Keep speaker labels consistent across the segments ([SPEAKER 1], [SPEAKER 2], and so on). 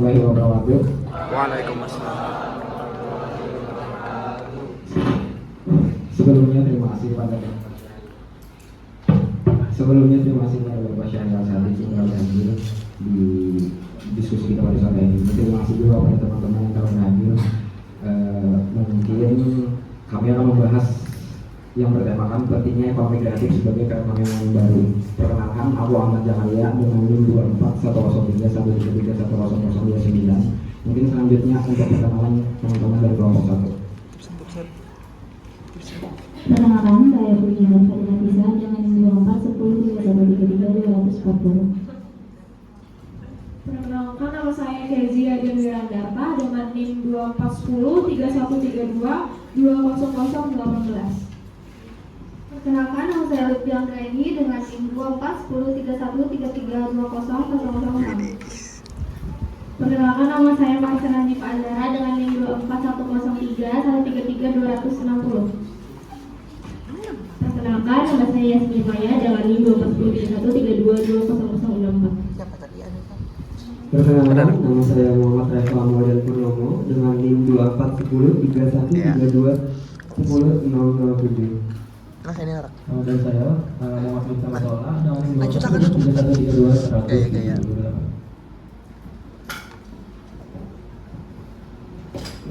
[SPEAKER 1] warahmatullahi wabarakatuh.
[SPEAKER 2] Waalaikumsalam.
[SPEAKER 1] Sebelumnya terima kasih kepada Bapak Syahril Sadiq yang telah hadir di diskusi kita pada sore ini. Terima kasih juga kepada teman-teman yang telah hadir. Mungkin kami akan membahas yang bertemakan pentingnya ekonomi kreatif sebagai kerekonomian yang baru. Perkenalkan, aku Ahmad Jakaria dengan NIM 24103103100029. Mungkin selanjutnya untuk perkenalan teman-teman dari kelompok 1.
[SPEAKER 3] Perkenalkan, saya Punya Fatina Tisa dengan NIM 241031333240.
[SPEAKER 4] Perkenalkan, nama saya Kezia Dian Wirandarta dengan NIM 24103132200018.
[SPEAKER 5] Perkenalkan, nama saya Lutfi Anggraini dengan NIM 24103133200006.
[SPEAKER 4] Perkenalkan, nama saya Marcela Nip Andara dengan NIM 241031333260. Perkenalkan, nama saya Yasmin Maya dengan NIM 24103132200064.
[SPEAKER 1] Perkenalkan, nama saya Muhammad Raiful Maulid Purnomo dengan NIM 24103132100007.
[SPEAKER 2] Nah ini orang.
[SPEAKER 1] Dan saya Muhammad Miftah Masola dengan NIM
[SPEAKER 2] Lanjut akan.
[SPEAKER 1] 241031321000.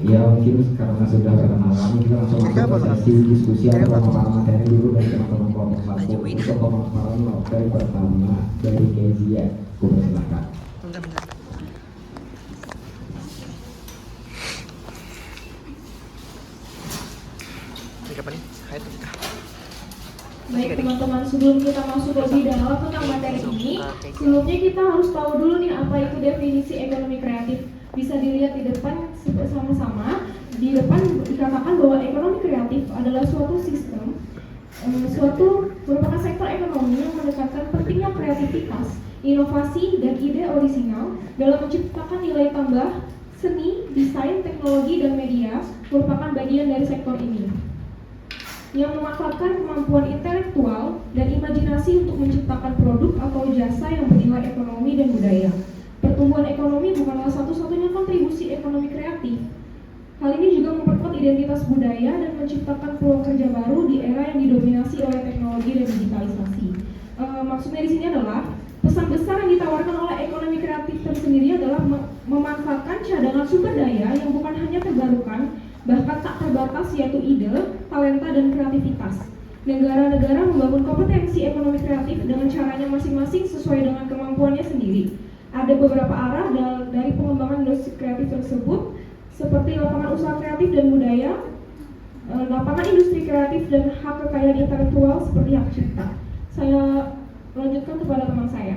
[SPEAKER 1] Ya, mungkin karena sudah perkenalan, kita langsung masuk ke sesi diskusi atau pemaparan materi dulu dari teman-teman kelompok 1. Untuk pemaparan materi pertama dari Kezia, silakan.
[SPEAKER 4] Baik teman-teman, sebelum kita masuk lebih dalam tentang materi ini, sebelumnya kita harus tahu dulu nih apa itu definisi ekonomi kreatif. Bisa dilihat di depan sama-sama. Di depan dikatakan bahwa ekonomi kreatif adalah suatu sistem, merupakan sektor ekonomi yang menekankan pentingnya kreativitas, inovasi, dan ide orisinal dalam menciptakan nilai tambah. Seni, desain, teknologi, dan media merupakan bagian dari sektor ini yang memanfaatkan kemampuan intelektual dan imajinasi untuk menciptakan produk atau jasa yang bernilai ekonomi dan budaya. Pertumbuhan ekonomi bukanlah satu-satunya kontribusi ekonomi kreatif. Hal ini juga memperkuat identitas budaya dan menciptakan peluang kerja baru di era yang didominasi oleh teknologi dan digitalisasi. Maksudnya di sini adalah pesan besar yang ditawarkan oleh ekonomi kreatif tersendiri adalah memanfaatkan cadangan sumber daya yang bukan hanya terbarukan, bahkan tak terbatas, yaitu ide, talenta, dan kreativitas. Negara-negara membangun kompetensi ekonomi kreatif dengan caranya masing-masing sesuai dengan kemampuannya sendiri. Ada beberapa arah dari pengembangan industri kreatif tersebut, seperti lapangan usaha kreatif dan budaya, lapangan industri kreatif, dan hak kekayaan intelektual seperti hak cipta. Saya lanjutkan kepada teman saya.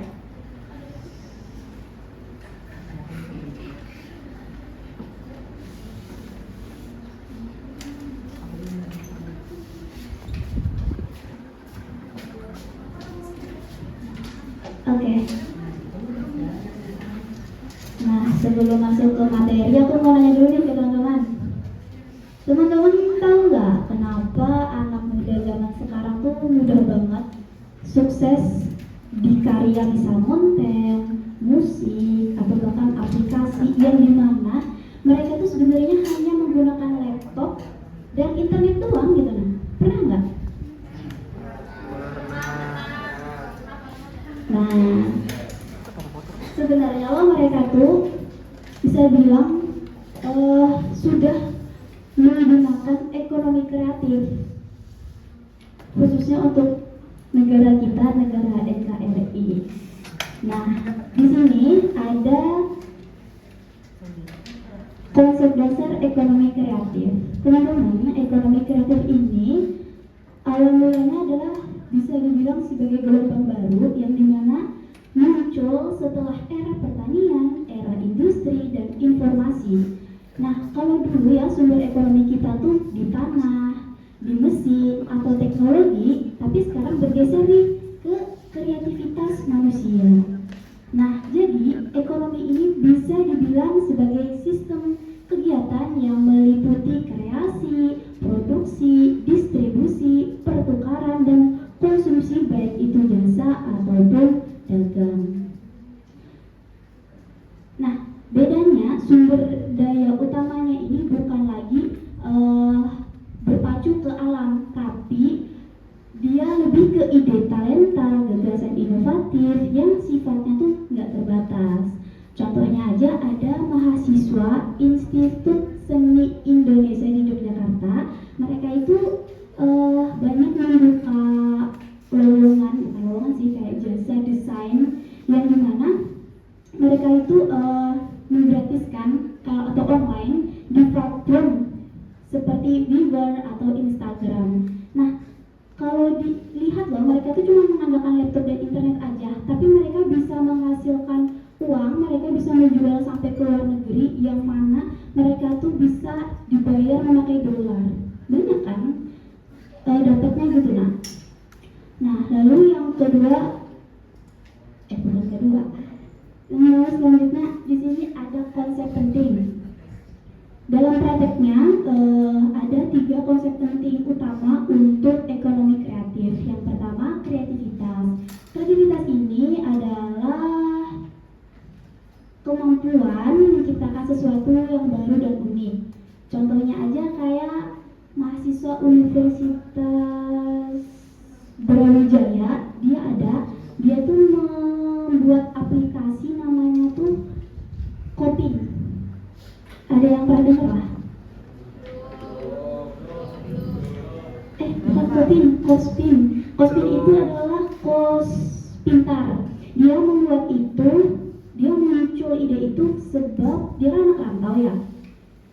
[SPEAKER 3] Oke. Nah, sebelum masuk ke materi, aku mau nanya dulu nih ke teman-teman. Teman-teman tahu nggak kenapa anak muda zaman sekarang tuh mudah banget sukses di karya, misal konten, musik, atau bahkan aplikasi yang dimana mereka tuh sebenarnya hanya menggunakan laptop dan internet doang gitu. Nah, pernah nggak? Nah, sebenarnya mereka tuh bisa bilang sudah menggunakan ekonomi kreatif, khususnya untuk negara kita, negara NKRI. Nah, di sini ada konsep dasar ekonomi kreatif. Teman-teman, ekonomi kreatif ini awal mulanya adalah bisa dibilang sebagai gelombang baru yang dimana muncul setelah era pertanian, era industri, dan informasi. Nah, kalau dulu ya sumber ekonomi kita tuh di tanah, di mesin, atau teknologi, tapi sekarang bergeser nih ke kreativitas manusia. Nah, jadi ekonomi ini bisa dibilang sebagai sistem kegiatan yang meliputi kreasi, produksi, distribusi, pertukaran, dan konsumsi, baik itu jasa ataupun dagang. Nah, bedanya sumber daya utamanya ini bukan lagi berpacu ke alam, tapi dia lebih ke ide talenta, gagasan inovatif yang sifatnya tuh nggak terbatas. Contohnya aja ada mahasiswa Institut Seni Indonesia di Yogyakarta. Mereka itu banyak membuka lowongan sih kayak jasa desain yang dimana mereka itu menggratiskan atau online di platform seperti Fiverr atau Instagram. Nah, kalau dilihat loh, mereka tuh cuma mengandalkan laptop dan internet aja, tapi mereka bisa menghasilkan uang, mereka bisa menjual sampai ke luar negeri yang mana mereka tuh bisa dibayar memakai dolar. Banyak kan dapatnya gitu. Nah, lalu yang kedua, selanjutnya di sini ada konsep penting. Dalam prakteknya ada 3 konsep penting utama untuk ekonomi kreatif. Yang pertama, kreativitas. Kreativitas ini adalah kemampuan menciptakan sesuatu yang baru dan unik. Contohnya aja kayak mahasiswa Universitas Brawijaya, dia tuh membuat aplikasi namanya tuh Kopin. Ada yang pernah dengar lah? Bukan Kopin, Kospin. Kospin itu adalah kos pintar. Dia muncul ide itu sebab dia kan anak rantau ya.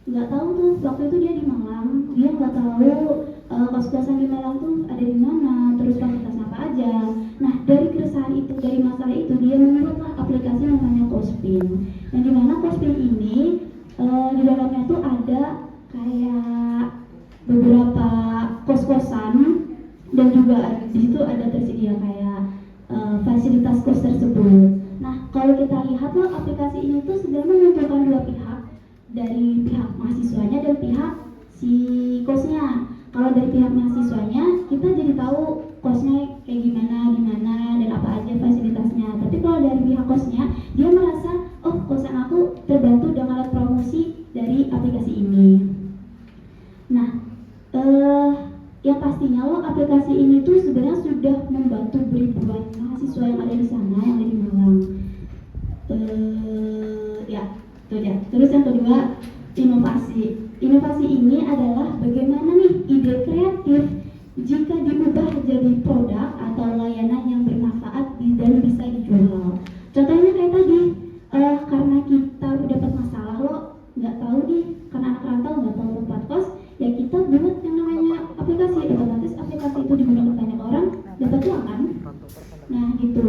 [SPEAKER 3] Nggak tahu tuh, waktu itu dia di Malang, dia nggak tahu kos-kosan di Malang tuh ada di mana, terus fasilitas apa aja. Nah, dari keresahan itu, dari masalah itu, dia membuatlah aplikasi namanya Kospin. Yang dimana Kospin ini di dalamnya tuh ada kayak beberapa kos-kosan dan juga di situ ada tersedia kayak fasilitas kos tersebut. Nah, kalau kita lihat loh, aplikasi ini tuh sebenarnya menguntungkan dua pihak, dari pihak mahasiswanya dan pihak si kosnya. Kalau dari pihak mahasiswanya, kita jadi tahu kosnya kayak gimana, di mana, dan apa aja fasilitasnya. Tapi kalau dari pihak kosnya, dia merasa, oh kosan aku terbantu dengan promosi dari aplikasi ini. Nah, yang pastinya loh, aplikasi ini tuh sebenarnya sudah membantu ribuan mahasiswa yang ada di sana, yang ada di Malang. Terus yang kedua, inovasi. Inovasi ini adalah bagaimana nih ide kreatif jika diubah jadi produk atau layanan yang bermanfaat dan bisa dijual. Contohnya kayak tadi, karena kita dapat masalah lo nggak tahu nih, karena anak rantau nggak tahu tempat kos, ya kita buat yang namanya aplikasi. Otomatis aplikasi itu digunakan banyak orang, dapat uang kan? Nah gitu.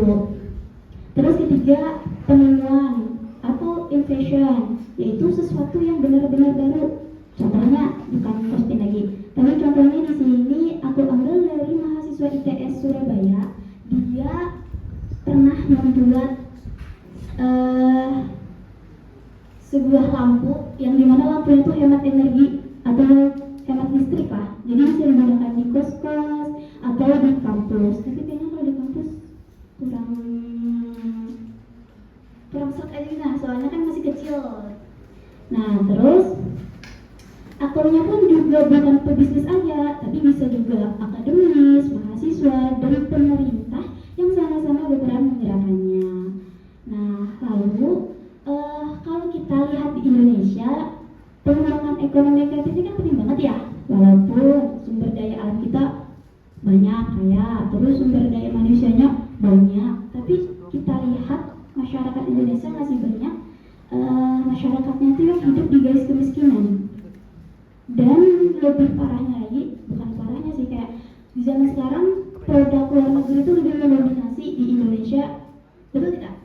[SPEAKER 3] Terus ketiga, penemuan atau innovation, yaitu sesuatu yang benar-benar baru. Contohnya bukan Kospin lagi, tapi contohnya di sini aku ambil dari mahasiswa ITS Surabaya. Dia pernah membuat sebuah lampu yang dimana lampu itu hemat energi atau hemat listrik lah. Jadi bisa digunakan di kos-kos atau di kampus. Tapi kayaknya kalau di kampus kurang serak aja, nah soalnya kan masih kecil. Nah terus akurnya pun juga bukan pebisnis aja, tapi bisa juga akademis, mahasiswa, dan pemerintah yang sama-sama berperan menggerakkannya. Nah lalu kalau kita lihat di Indonesia, pengembangan ekonomi kreatif ini kan penting banget ya. Walaupun sumber daya alam kita banyak kaya, terus sumber daya manusianya banyak, tapi kita lihat masyarakat Indonesia masih banyak masyarakatnya itu yang hidup di garis kemiskinan. Dan lebih parahnya lagi, bukan parahnya sih, kayak di zaman sekarang produk luar negeri itu lebih mendominasi di Indonesia, betul tidak?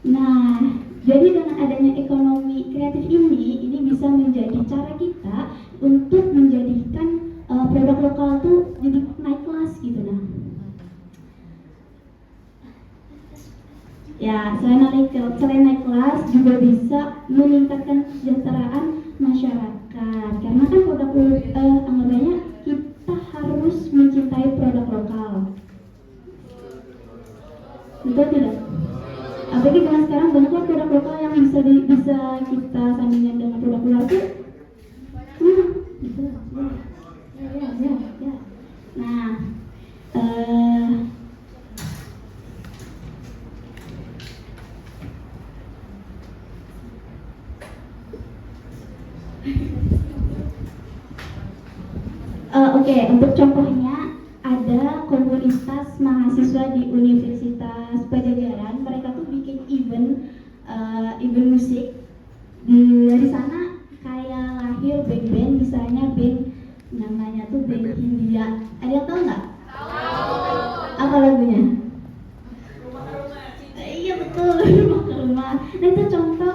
[SPEAKER 3] Nah, jadi dengan adanya ekonomi kreatif ini bisa menjadi cara kita untuk menjadikan produk lokal tuh jadi naik kelas gitu. Nah, ya selain naik kelas juga bisa meningkatkan kesejahteraan masyarakat, karena kan produk anggapannya kita harus mencintai produk lokal, betul tidak? Apalagi dengan sekarang banyak produk lokal kita sandingkan dengan produk luar tuh gitu. Ya. Nah, oke, untuk contohnya ada komunitas mahasiswa di Universitas Pajajaran. Mereka tuh bikin event musik. Dari sana kayak lahir band-band, misalnya band namanya tuh band Hindia. Ada yang tahu nggak? Tahu. Apa lagunya? Iya betul, Rumah ke Rumah. Nah itu contoh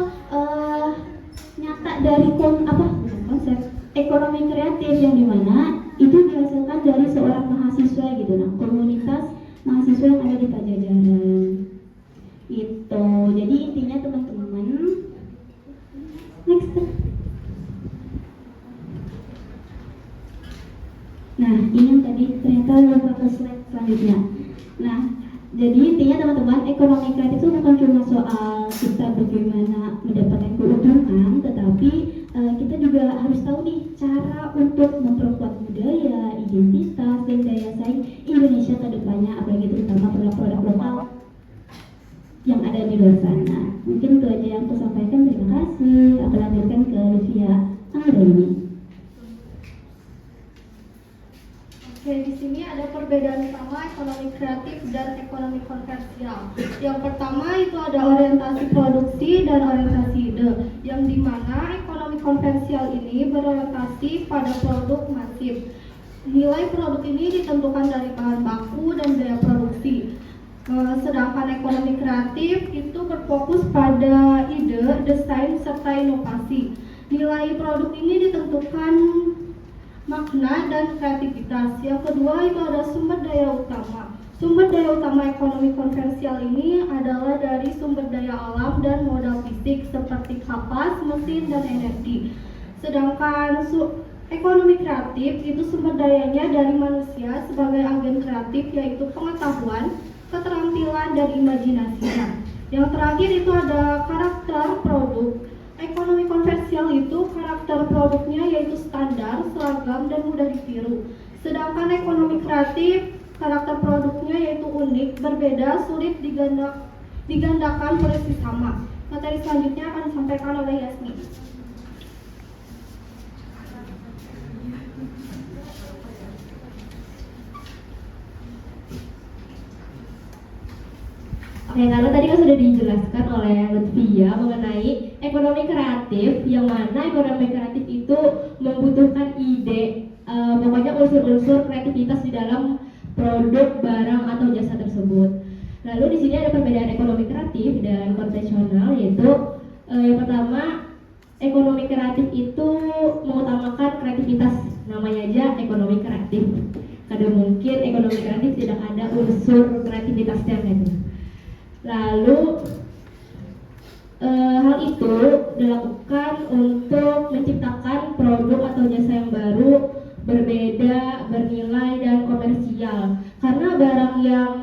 [SPEAKER 3] nyata dari konsep ekonomi kreatif yang dimana itu dihasilkan dari seorang mahasiswa gitu. Nah, komunitas mahasiswa yang ada di Pajajaran itu. Jadi intinya teman-teman, next. Nah, ini yang tadi ternyata lupa ke slide selanjutnya. Nah, jadi intinya teman-teman, ekonomi kreatif itu bukan cuma soal kita bagaimana mendapatkan keuntungan, tetapi kita juga harus tahu nih cara untuk memperkuat budaya, identitas, dan daya saing Indonesia ke depannya, apalagi terutama produk-produk lokal yang ada di luar sana. Mungkin itu aja yang aku sampaikan. Terima kasih. Aku lanjutkan ke Livia Anggraini.
[SPEAKER 5] Oke, di sini ada perbedaan utama ekonomi kreatif dan ekonomi konvensional. Yang pertama itu ada orientasi produksi dan orientasi ide, yang dimana ekonomi konvensional ini berorientasi pada produk masif. Nilai produk ini ditentukan dari bahan baku dan biaya produksi. Sedangkan ekonomi kreatif itu berfokus pada ide, desain, serta inovasi. Nilai produk ini ditentukan makna dan kreativitas. Yang kedua itu ada sumber daya utama. Sumber daya utama ekonomi konvensional ini adalah dari sumber daya alam dan modal fisik seperti kapas, mesin, dan energi. Sedangkan ekonomi kreatif itu sumber dayanya dari manusia sebagai agen kreatif, yaitu pengetahuan, keterampilan, dan imajinasinya. Yang terakhir itu ada karakter produk. Ekonomi konvensional itu karakter produknya yaitu standar, seragam, dan mudah ditiru. Sedangkan ekonomi kreatif, karakter produknya yaitu unik, berbeda, sulit digandakan persis sama. Materi selanjutnya akan disampaikan oleh Yasmin.
[SPEAKER 6] Oke, karena tadi kan sudah dijelaskan oleh Lutfia mengenai ekonomi kreatif, yang mana ekonomi kreatif itu membutuhkan ide, pokoknya unsur-unsur kreativitas di dalam produk, barang, atau jasa tersebut. Lalu di sini ada perbedaan ekonomi kreatif dan konvensional, yaitu yang pertama, ekonomi kreatif itu mengutamakan kreativitas, namanya aja ekonomi kreatif. Kadang mungkin ekonomi kreatif tidak ada unsur kreativitasnya gitu. Lalu hal itu dilakukan untuk menciptakan produk atau jasa yang baru, berbeda, bernilai, dan komersial. Karena barang yang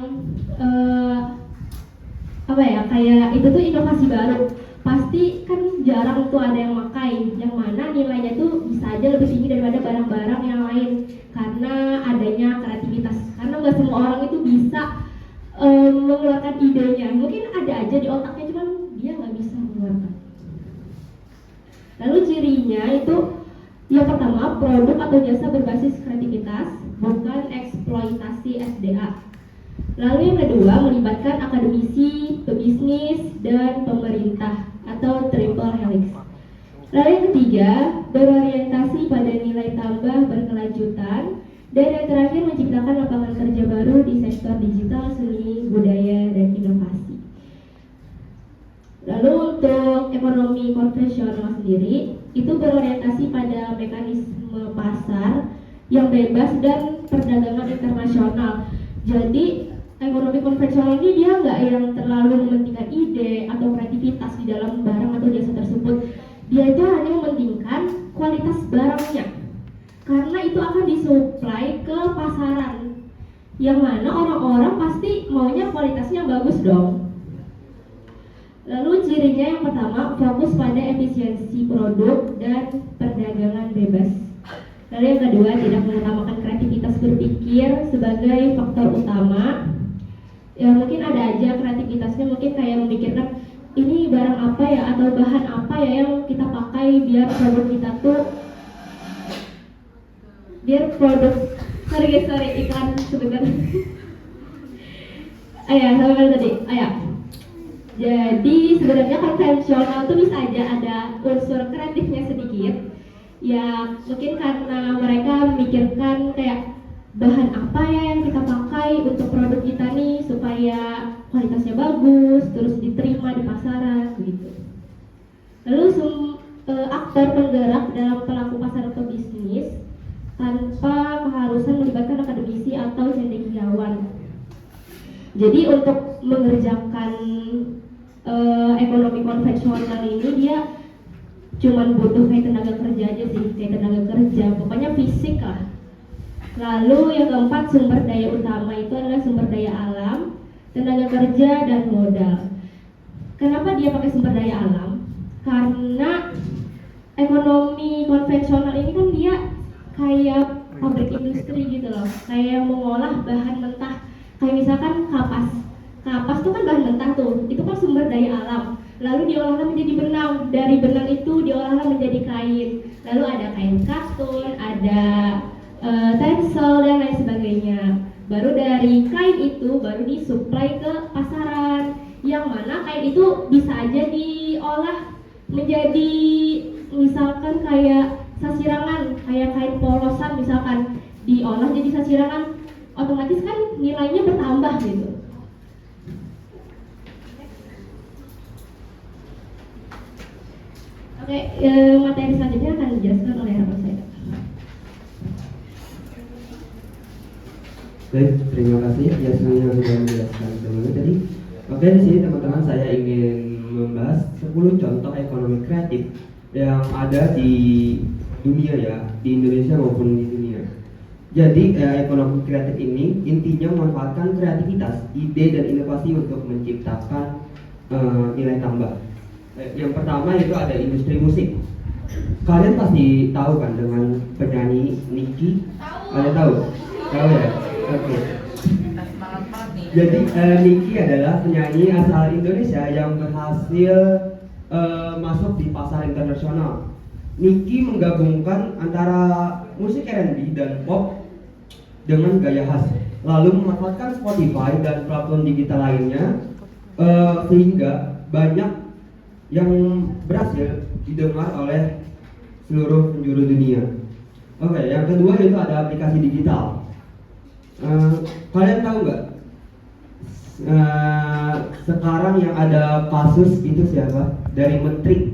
[SPEAKER 6] kayak itu tuh inovasi baru, pasti kan jarang tuh ada yang pakai, yang mana nilainya tuh bisa aja lebih tinggi daripada barang-barang yang lain karena adanya kreativitas. Karena nggak semua orang itu bisa mengeluarkan idenya, mungkin ada aja di otaknya, cuman dia nggak bisa mengeluarkan. Lalu cirinya itu yang pertama, produk atau jasa berbasis kreativitas, bukan eksploitasi SDA. Lalu yang kedua, melibatkan akademisi, pebisnis, dan pemerintah atau triple helix. Lalu yang ketiga, berorientasi pada nilai tambah berkelanjutan. Dan yang terakhir, menciptakan lapangan kerja baru di sektor digital, seni, budaya, dan inovasi. Lalu untuk ekonomi konvensional sendiri, itu berorientasi pada mekanisme pasar yang bebas dan perdagangan internasional. Jadi ekonomi konvensional ini dia nggak yang terlalu mementingkan ide atau kreativitas di dalam barang atau jasa tersebut. Dia itu hanya mementingkan kualitas barangnya, karena itu akan disuplai ke pasaran, yang mana orang-orang pasti maunya kualitasnya bagus dong. Lalu cirinya yang pertama, fokus pada efisiensi produk dan perdagangan bebas. Lalu yang kedua, tidak mengutamakan kreativitas berpikir sebagai faktor utama. Ya mungkin ada aja kreativitasnya, mungkin kayak memikirkan ini barang apa ya atau bahan apa ya yang kita pakai biar produk kita tuh sorry iklan sebentar. Sampai tadi jadi sebenarnya konvensional tuh bisa aja ada unsur kreatifnya sedikit ya, mungkin karena mereka memikirkan kayak bahan apa ya yang kita pakai untuk produk kita nih supaya kualitasnya bagus terus diterima di pasaran gitu. Lalu aktor penggerak dalam pelaku pasar atau bisnis tanpa keharusan melibatkan akademisi atau cendekiawan. Jadi untuk mengerjakan ekonomi konvensional ini dia cuman butuh kayak tenaga kerja aja sih, kayak tenaga kerja, pokoknya fisik lah. Lalu yang keempat, sumber daya utama itu adalah sumber daya alam, tenaga kerja dan modal. Kenapa dia pakai sumber daya alam? Karena ekonomi konvensional ini kan dia kayak pabrik industri gitu loh, kayak yang mengolah bahan mentah, kayak misalkan kapas itu kan bahan mentah tuh, itu kan sumber daya alam, lalu diolahlah menjadi benang, dari benang itu diolahlah menjadi kain, lalu ada kain katun, ada teksel dan lain sebagainya. Baru dari kain itu baru disuplai ke pasaran, yang mana kain itu bisa aja diolah menjadi misalkan kayak sasirangan, kayak kain polosan misalkan diolah jadi sasirangan, otomatis kan nilainya bertambah gitu. Oke, materi selanjutnya akan dijelaskan oleh rekan saya.
[SPEAKER 7] Baik, terima kasih Yasmin yang sudah menjelaskan sebelumnya tadi. Oke, di sini teman-teman saya ingin membahas 10 contoh ekonomi kreatif yang ada di dunia ya, di Indonesia maupun di dunia. Jadi ekonomi kreatif ini intinya memanfaatkan kreativitas, ide dan inovasi untuk menciptakan nilai tambah. Yang pertama itu ada industri musik. Kalian pasti tahu kan dengan penyanyi Nicky? Kalian tahu? Tahu ya? Oke. Jadi Nicky adalah penyanyi asal Indonesia yang berhasil masuk di pasar internasional. Nicky menggabungkan antara musik R&B dan pop dengan gaya khas, lalu memanfaatkan Spotify dan platform digital lainnya sehingga banyak yang berhasil didengar oleh seluruh penjuru dunia. Oke, yang kedua itu ada aplikasi digital. Kalian tahu nggak? Sekarang yang ada kasus itu siapa? Dari menteri.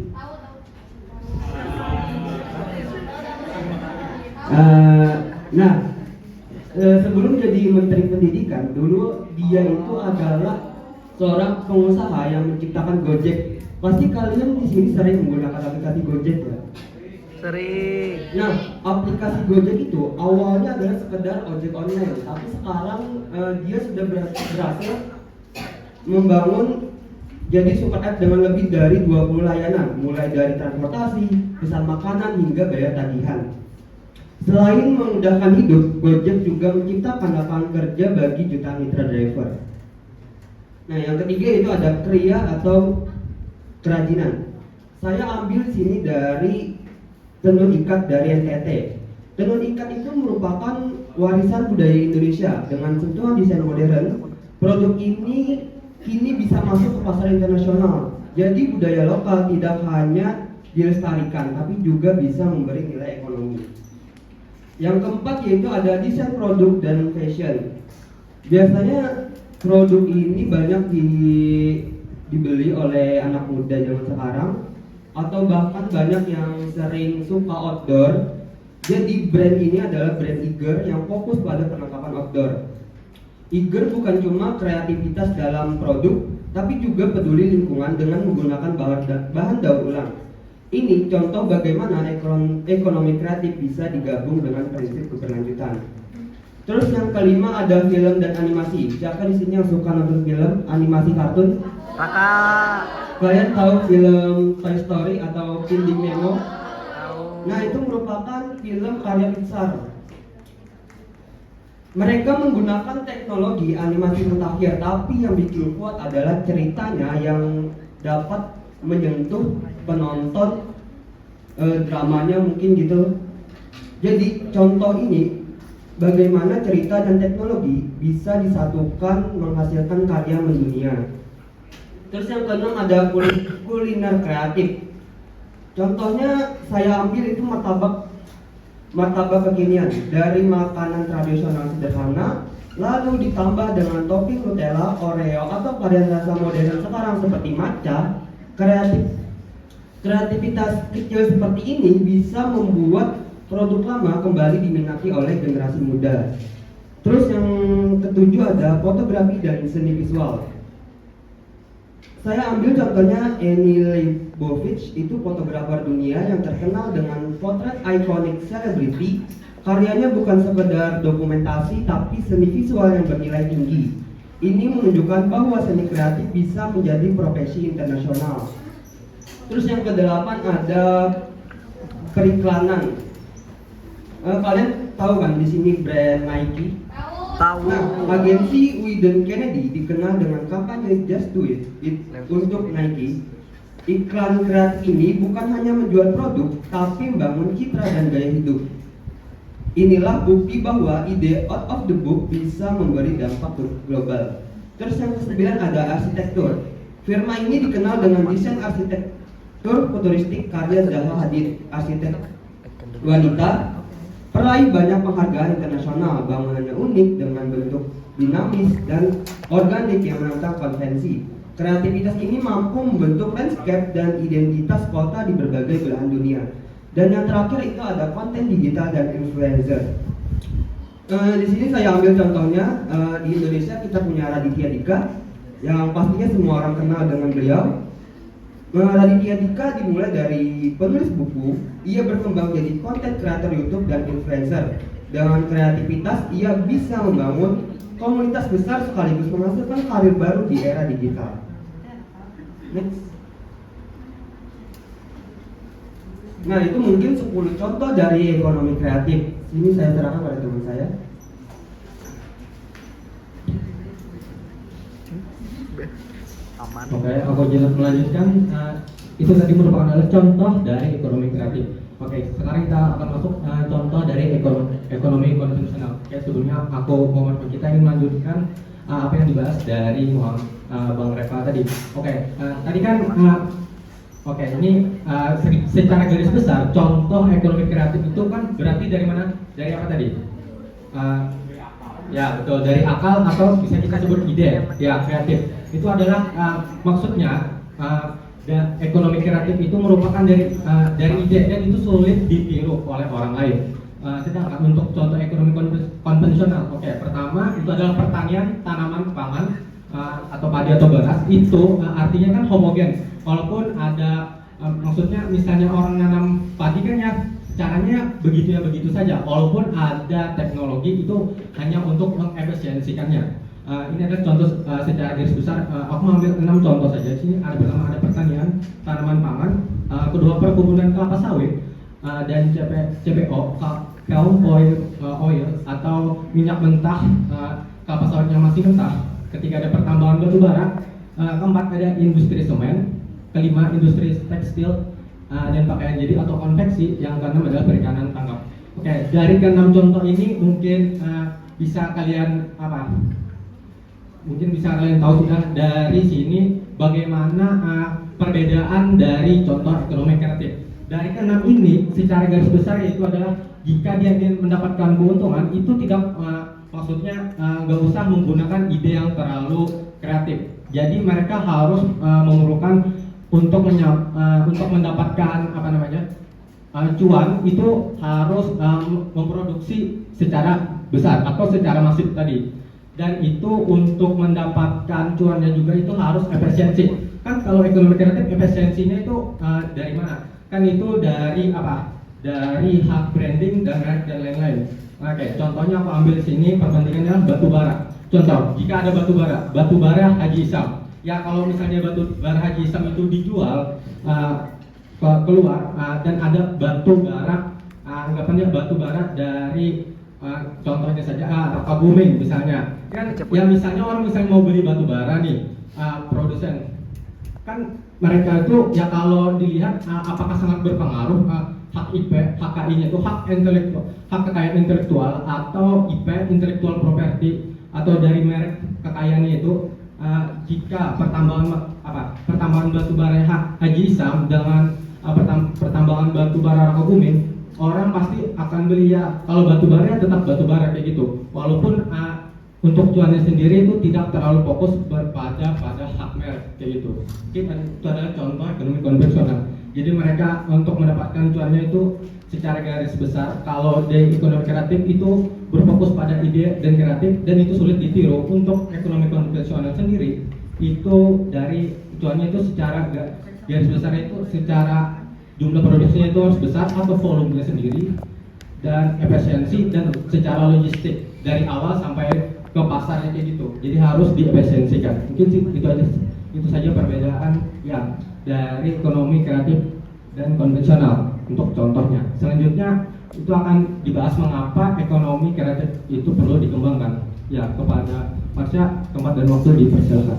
[SPEAKER 7] Sebelum jadi menteri pendidikan, dulu dia itu adalah seorang pengusaha yang menciptakan Gojek. Pasti kalian di sini sering menggunakan aplikasi Gojek ya?
[SPEAKER 2] Sering.
[SPEAKER 7] Nah, aplikasi Gojek itu awalnya adalah sekedar ojek online, tapi sekarang dia sudah berhasil membangun jadi super app dengan lebih dari 20 layanan, mulai dari transportasi, pesan makanan hingga bayar tagihan. Selain memudahkan hidup, Gojek juga menciptakan lapangan kerja bagi jutaan mitra driver. Nah, yang ketiga itu ada kriya atau kerajinan. Saya ambil sini dari tenun ikat dari NTT. Tenun ikat itu merupakan warisan budaya Indonesia dengan sentuhan desain modern. Produk ini kini bisa masuk ke pasar internasional. Jadi budaya lokal tidak hanya dilestarikan, tapi juga bisa memberi nilai ekonomi. Yang keempat yaitu ada desain produk dan fashion. Biasanya produk ini banyak dibeli oleh anak muda zaman sekarang, atau bahkan banyak yang sering suka outdoor. Jadi brand ini adalah brand Iger yang fokus pada perlengkapan outdoor. Iger bukan cuma kreativitas dalam produk, tapi juga peduli lingkungan dengan menggunakan bahan daur ulang. Ini contoh bagaimana ekonomi kreatif bisa digabung dengan prinsip keberlanjutan. Terus yang kelima ada film dan animasi. Siapa di sini yang suka nonton film animasi kartun?
[SPEAKER 2] Kakak.
[SPEAKER 7] Kalian tahu film Toy Story atau Finding Nemo?
[SPEAKER 2] Tahu.
[SPEAKER 7] Nah, itu merupakan film karya Pixar. Mereka menggunakan teknologi animasi mutakhir, tapi yang bikin kuat adalah ceritanya yang dapat menyentuh penonton, dramanya mungkin gitu. Jadi contoh ini bagaimana cerita dan teknologi bisa disatukan menghasilkan karya mendunia. Terus yang keenam ada kuliner kreatif. Contohnya saya ambil itu martabak kekinian dari makanan tradisional sederhana lalu ditambah dengan topping Nutella, Oreo atau varian rasa modern sekarang seperti matcha. Kreativitas kecil seperti ini bisa membuat produk lama kembali diminati oleh generasi muda. Terus yang ketujuh ada fotografi dan seni visual. Saya ambil contohnya Annie Leibovitz, itu fotografer dunia yang terkenal dengan potret ikonik selebriti. Karyanya bukan sekedar dokumentasi tapi seni visual yang bernilai tinggi. Ini menunjukkan bahwa seni kreatif bisa menjadi profesi internasional. Terus yang kedelapan ada periklanan. Kalian tahu kan di sini brand Nike?
[SPEAKER 2] Tahu.
[SPEAKER 7] Nah, agensi Wieden Kennedy dikenal dengan kampanye Just Do It untuk Nike. Iklan kreatif ini bukan hanya menjual produk, tapi membangun citra dan gaya hidup. Inilah bukti bahwa ide out of the book bisa memberi dampak global. Terus yang ke-9 ada arsitektur. Firma ini dikenal dengan desain arsitektur futuristik karya Zaha Hadid, arsitek wanita. Peraih banyak penghargaan internasional, bangunannya unik dengan bentuk dinamis dan organik yang menantang konvensi. Kreativitas ini mampu membentuk landscape dan identitas kota di berbagai belahan dunia. Dan yang terakhir itu ada konten digital dan influencer. Di sini saya ambil contohnya, di Indonesia kita punya Raditya Dika, yang pastinya semua orang kenal dengan beliau. Raditya Dika dimulai dari penulis buku, ia berkembang jadi konten kreator YouTube dan influencer. Dengan kreativitas, ia bisa membangun komunitas besar sekaligus menghasilkan karir baru di era digital. Next. Nah, itu mungkin 10 contoh dari ekonomi kreatif. Ini saya serahkan pada teman saya.
[SPEAKER 2] Aman.
[SPEAKER 8] Oke, aku melanjutkan. Itu tadi merupakan adalah contoh dari ekonomi kreatif. Oke, sekarang kita akan masuk contoh dari ekonomi konvensional. Oke, sebelumnya aku mohon kita ingin melanjutkan apa yang dibahas dari Bang Reva tadi. Oke, tadi kan oke, ini secara garis besar contoh ekonomi kreatif itu kan berarti dari mana? Dari apa tadi? Ya betul, dari akal atau bisa kita sebut ide, ya kreatif. Itu adalah maksudnya dan ekonomi kreatif itu merupakan dari ide dan itu sulit ditiru oleh orang lain. Sedangkan untuk contoh ekonomi konvensional, oke, pertama itu adalah pertanian tanaman pangan atau padi atau beras itu artinya kan homogen. Walaupun ada maksudnya misalnya orang nanam padi kan ya caranya begitu saja. Walaupun ada teknologi itu hanya untuk mengefisiensikannya. Ini adalah contoh secara garis besar. Aku mengambil 6 contoh saja. Di sini ada pertama ada pertanian, tanaman pangan, kedua perkebunan kelapa sawit, dan CPO, kaum oil atau minyak mentah, kelapa sawit yang masih mentah. Ketiga ada pertambangan batu bara, keempat ada industri semen, kelima industri tekstil dan pakaian jadi atau konveksi, yang keenam adalah perikanan tangkap. Oke, dari ke-6 contoh ini mungkin bisa kalian mungkin bisa kalian tahu sudah dari sini bagaimana perbedaan dari contoh ekonomi kreatif. Dari ke-6 ini secara garis besar yaitu adalah jika dia ingin mendapatkan keuntungan itu tidak maksudnya nggak usah menggunakan ide yang terlalu kreatif. Jadi mereka harus memerlukan untuk mendapatkan cuan itu harus memproduksi secara besar atau secara masif tadi. Dan itu untuk mendapatkan cuannya juga itu harus efisiensi. Kan kalau ekonomi kreatif efisiensinya itu dari mana? Kan itu dari apa? Dari hak branding dan lain-lain. Oke, contohnya aku ambil di sini perbandingannya batu bara. Contoh, jika ada batu bara Haji Isam. Ya kalau misalnya batu bara Haji Isam itu dijual keluar dan ada batu bara, anggapannya batu bara dari contohnya saja Rakabuming misalnya, kan ya misalnya orang misalnya mau beli batu bara nih, produsen kan mereka itu ya kalau dilihat apakah sangat berpengaruh hak IP, HKI-nya itu hak intelektual, hak kekayaan intelektual atau IP intellectual property atau dari merek kekayaannya itu. Jika pertambangan batu bara Haji Isam dengan pertambangan batu bara Rakabuming, orang pasti akan beli ya kalau batu bara tetap batu bara kayak gitu, walaupun untuk cuannya sendiri itu tidak terlalu fokus pada hak merek kayak gitu. Itu adalah contoh ekonomi konvensional. Jadi mereka untuk mendapatkan cuannya itu secara garis besar, kalau dari ekonomi kreatif itu berfokus pada ide dan kreatif dan itu sulit ditiru. Untuk ekonomi konvensional sendiri itu dari cuannya itu secara garis besar itu secara jumlah produksinya itu harus besar atau volumenya sendiri dan efisiensi dan secara logistik dari awal sampai ke pasarnya kayak gitu. Jadi harus diefisiensikan. Mungkin sih itu saja perbedaan yang dari ekonomi kreatif dan konvensional untuk contohnya. Selanjutnya itu akan dibahas mengapa ekonomi kreatif itu perlu dikembangkan. Ya, kepada Marsha, tempat dan waktu dipersilakan.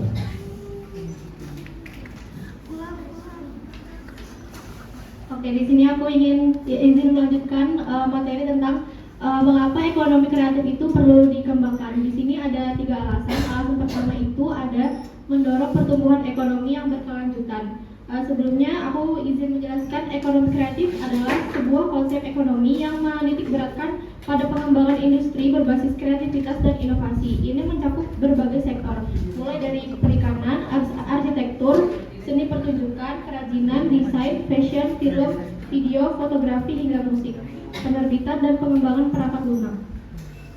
[SPEAKER 6] Oke, di sini aku izin melanjutkan materi tentang mengapa ekonomi kreatif itu perlu dikembangkan. Di sini ada 3 alasan. Alasan pertama itu ada mendorong pertumbuhan ekonomi yang berkelanjutan. Sebelumnya aku izin menjelaskan ekonomi kreatif adalah sebuah konsep ekonomi yang menitik beratkan pada pengembangan industri berbasis kreativitas dan inovasi. Ini mencakup berbagai sektor, mulai dari perikanan, arsitektur, seni pertunjukan, kerajinan, desain, fashion, film, video, fotografi hingga musik, penerbitan dan pengembangan perangkat lunak.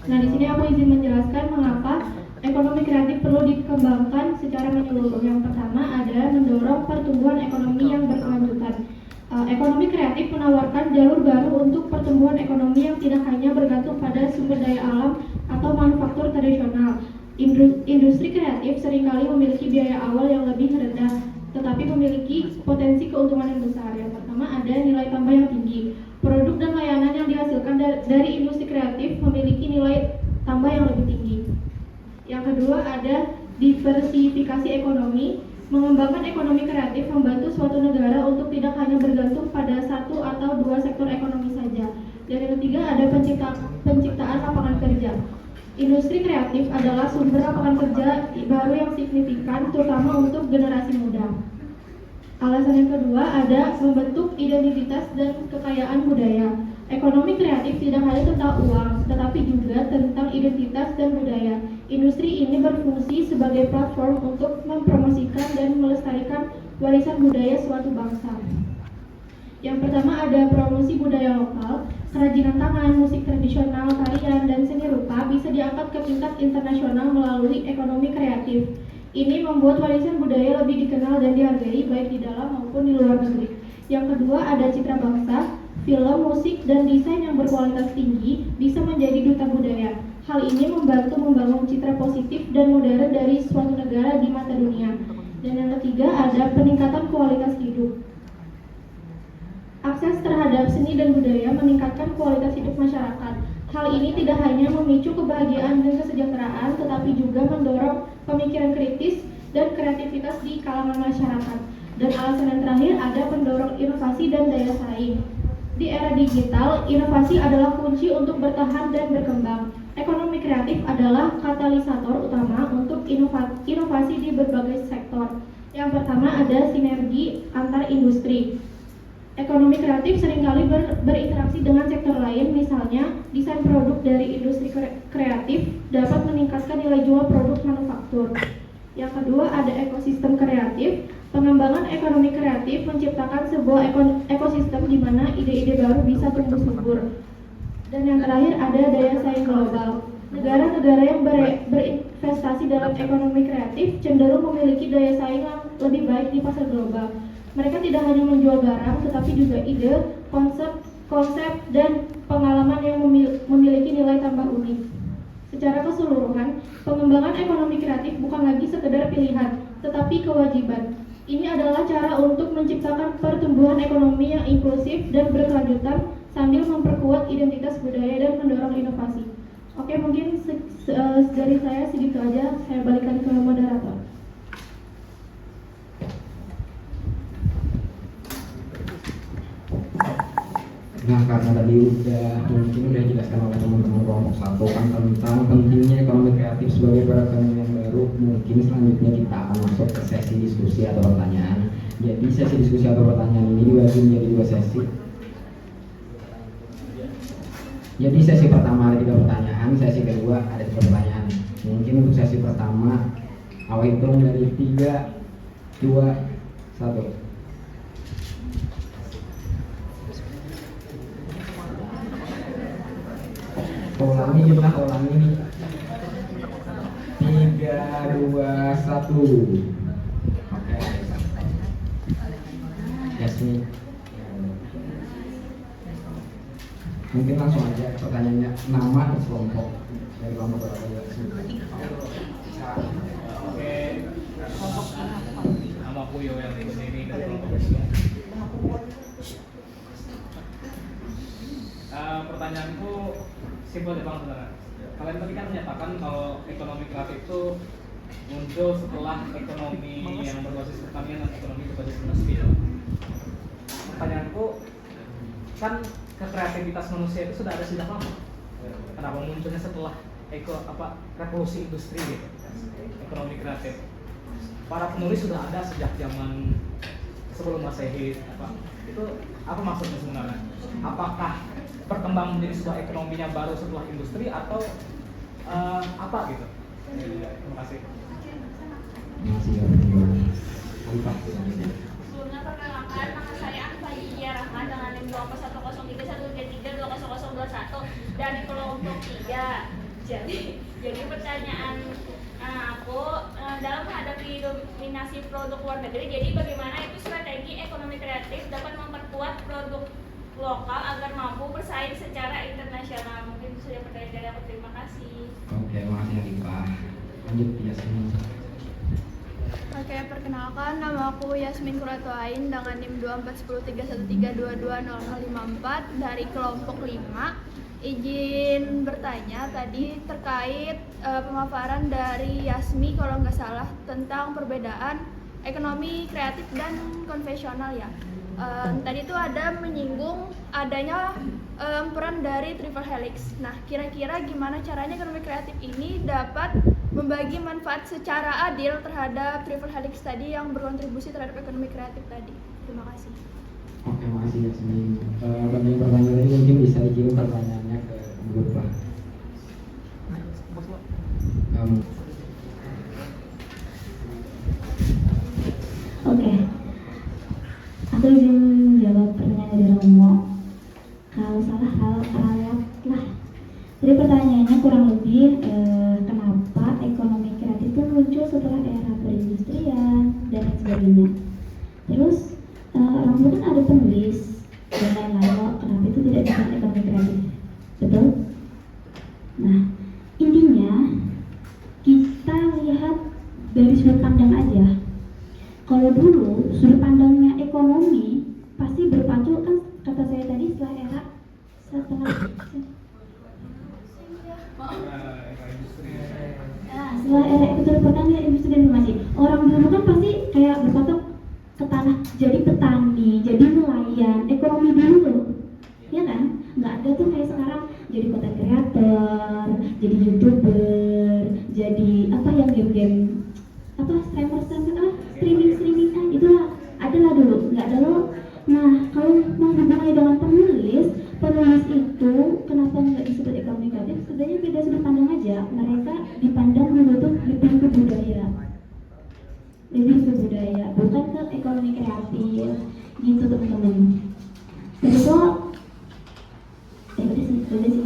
[SPEAKER 6] Nah, di sini aku izin menjelaskan mengapa ekonomi kreatif perlu dikembangkan secara menyeluruh. Yang pertama ada mendorong pertumbuhan ekonomi yang berkelanjutan. Ekonomi kreatif menawarkan jalur baru untuk pertumbuhan ekonomi yang tidak hanya bergantung pada sumber daya alam atau manufaktur tradisional. Industri kreatif seringkali memiliki biaya awal yang lebih rendah, tetapi memiliki potensi keuntungan yang besar. Yang pertama ada nilai tambah yang tinggi. Produk dan layanan yang dihasilkan dari industri kreatif memiliki nilai tambah yang lebih tinggi. Yang kedua ada diversifikasi ekonomi. Mengembangkan ekonomi kreatif membantu suatu negara untuk tidak hanya bergantung pada satu atau dua sektor ekonomi saja. Dan yang ketiga ada penciptaan lapangan kerja. Industri kreatif adalah sumber lapangan kerja baru yang signifikan, terutama untuk generasi muda. Alasan yang kedua ada membentuk identitas dan kekayaan budaya. Ekonomi kreatif tidak hanya tentang uang, tetapi juga tentang identitas dan budaya. Industri ini berfungsi sebagai platform untuk mempromosikan dan melestarikan warisan budaya suatu bangsa. Yang pertama ada promosi budaya lokal. Kerajinan tangan, musik tradisional, tarian, dan seni rupa bisa diangkat ke tingkat internasional melalui ekonomi kreatif. Ini membuat warisan budaya lebih dikenal dan dihargai baik di dalam maupun di luar negeri. Yang kedua ada citra bangsa. Film, musik, dan desain yang berkualitas tinggi bisa menjadi duta budaya. Hal ini membantu membangun citra positif dan modern dari suatu negara di mata dunia. Dan yang ketiga ada peningkatan kualitas hidup. Akses terhadap seni dan budaya meningkatkan kualitas hidup masyarakat. Hal ini tidak hanya memicu kebahagiaan dan kesejahteraan, tetapi juga mendorong pemikiran kritis dan kreativitas di kalangan masyarakat. Dan alasan yang terakhir ada pendorong inovasi dan daya saing. Di era digital, inovasi adalah kunci untuk bertahan dan berkembang. Ekonomi kreatif adalah katalisator utama untuk inovasi di berbagai sektor. Yang pertama ada sinergi antar industri. Ekonomi kreatif seringkali berinteraksi dengan sektor lain, misalnya desain produk dari industri kreatif dapat meningkatkan nilai jual produk manufaktur. Yang kedua ada ekosistem kreatif. Pengembangan ekonomi kreatif menciptakan sebuah ekosistem di mana ide-ide baru bisa tumbuh subur. Dan yang terakhir ada daya saing global. Negara-negara yang berinvestasi dalam ekonomi kreatif cenderung memiliki daya saing yang lebih baik di pasar global. Mereka tidak hanya menjual barang, tetapi juga ide, konsep, dan pengalaman yang memiliki nilai tambah unik. Secara keseluruhan, pengembangan ekonomi kreatif bukan lagi sekedar pilihan,
[SPEAKER 4] tetapi kewajiban. Ini adalah cara untuk menciptakan pertumbuhan ekonomi yang inklusif dan berkelanjutan sambil memperkuat identitas budaya dan mendorong inovasi. Oke, mungkin dari saya segitu aja. Saya balikan ke moderator.
[SPEAKER 1] Nah, karena tadi mungkin udah dijelaskan oleh teman-teman kelompok 1 kan tentang pentingnya ekonomi kreatif sebagai perekonomian baru, mungkin selanjutnya kita akan masuk ke sesi diskusi atau pertanyaan. Jadi sesi diskusi atau pertanyaan ini dibagi menjadi 2 sesi. Jadi sesi pertama ada 3 pertanyaan, sesi kedua ada 3 pertanyaan. Mungkin untuk sesi pertama, awal hitung dari 3, 2, 1. Ulangi kita, ulangi. 3, 2, 1. Oke. Yasmin. Mungkin langsung aja pertanyaannya, nama dan kelompok dari kelompok berapa ya?
[SPEAKER 9] Oke, nama aku Yoel ini dari kelompok. Pertanyaanku simpel ya Bang sebenarnya. Kalian tadi kan menyatakan kalau ekonomi kreatif itu muncul setelah ekonomi yang berbasis pertanian dan ekonomi berbasis industri. Pertanyaanku, kan kreativitas manusia itu sudah ada sejak lama. Kenapa munculnya setelah revolusi industri gitu? Ekonomi kreatif. Para penulis sudah ada sejak zaman sebelum Masehi. Itu apa maksudnya sebenarnya? Apakah berkembang menjadi sebuah ekonominya baru setelah industri atau apa gitu? Terima kasih.
[SPEAKER 1] Terima kasih ya.
[SPEAKER 10] Sebelumnya perkenalkan, nama saya Anfaya Rahman dengan NIM 2410313200021 dari kelompok 3. Jadi pertanyaan aku dalam menghadapi dominasi produk luar negeri, jadi bagaimana itu strategi ekonomi kreatif dapat memperkuat produk lokal agar mampu bersaing secara internasional? Mungkin itu saja pertanyaan dari aku. Terima kasih.
[SPEAKER 1] Oke, makasih Arifah. Lanjut Yasmin.
[SPEAKER 11] Oke, perkenalkan, nama aku Yasmin Kuratoain dengan NIM 2413132200054 dari kelompok 5. Izin bertanya tadi terkait pemaparan dari Yasmi kalau nggak salah tentang perbedaan ekonomi kreatif dan konvensional ya. Tadi itu ada menyinggung adanya peran dari triple helix. Nah, kira-kira gimana caranya ekonomi kreatif ini dapat membagi manfaat secara adil terhadap triple helix tadi yang berkontribusi terhadap ekonomi kreatif tadi? Terima kasih.
[SPEAKER 1] Oke, makasih Yasmin. Bagi yang pertanyaan ini mungkin bisa dikirim pertanyaannya ke grup Pak.
[SPEAKER 3] Oke. Aku izin jawab pertanyaan dari Romo. Kalau salah hal lah. Jadi pertanyaannya kurang lebih kenapa ekonomi kreatif itu muncul setelah era perindustrian dan lain sebagainya. Terus orang itu kan ada penulis dan lain-lain, kenapa itu tidak disebut ekonomi kreatif? Betul? Nah, intinya kita lihat dari sudut pandang aja. Kalau dulu sudut pandangnya ekonomi pasti berpacu kan kata saya tadi setelah era setelah era sudut pandangnya industri dan informasi. Orang dulu kan pasti kayak berpatok ke tanah, jadi petani, jadi nelayan, ekonomi dulu, ya kan? Nggak ada tuh kayak sekarang jadi content creator, jadi youtuber, jadi apa yang game-game apa streaming itulah adalah dulu, nggak ada loh. Nah, kalau mau hubungannya dengan penulis itu kenapa nggak disebut ekonomi kreatif? Sebenarnya beda sudut pandang aja. Mereka dipandang dulu tuh lebih ke budaya, bukan ke ekonomi kreatif gitu teman-teman. Terus udah sih.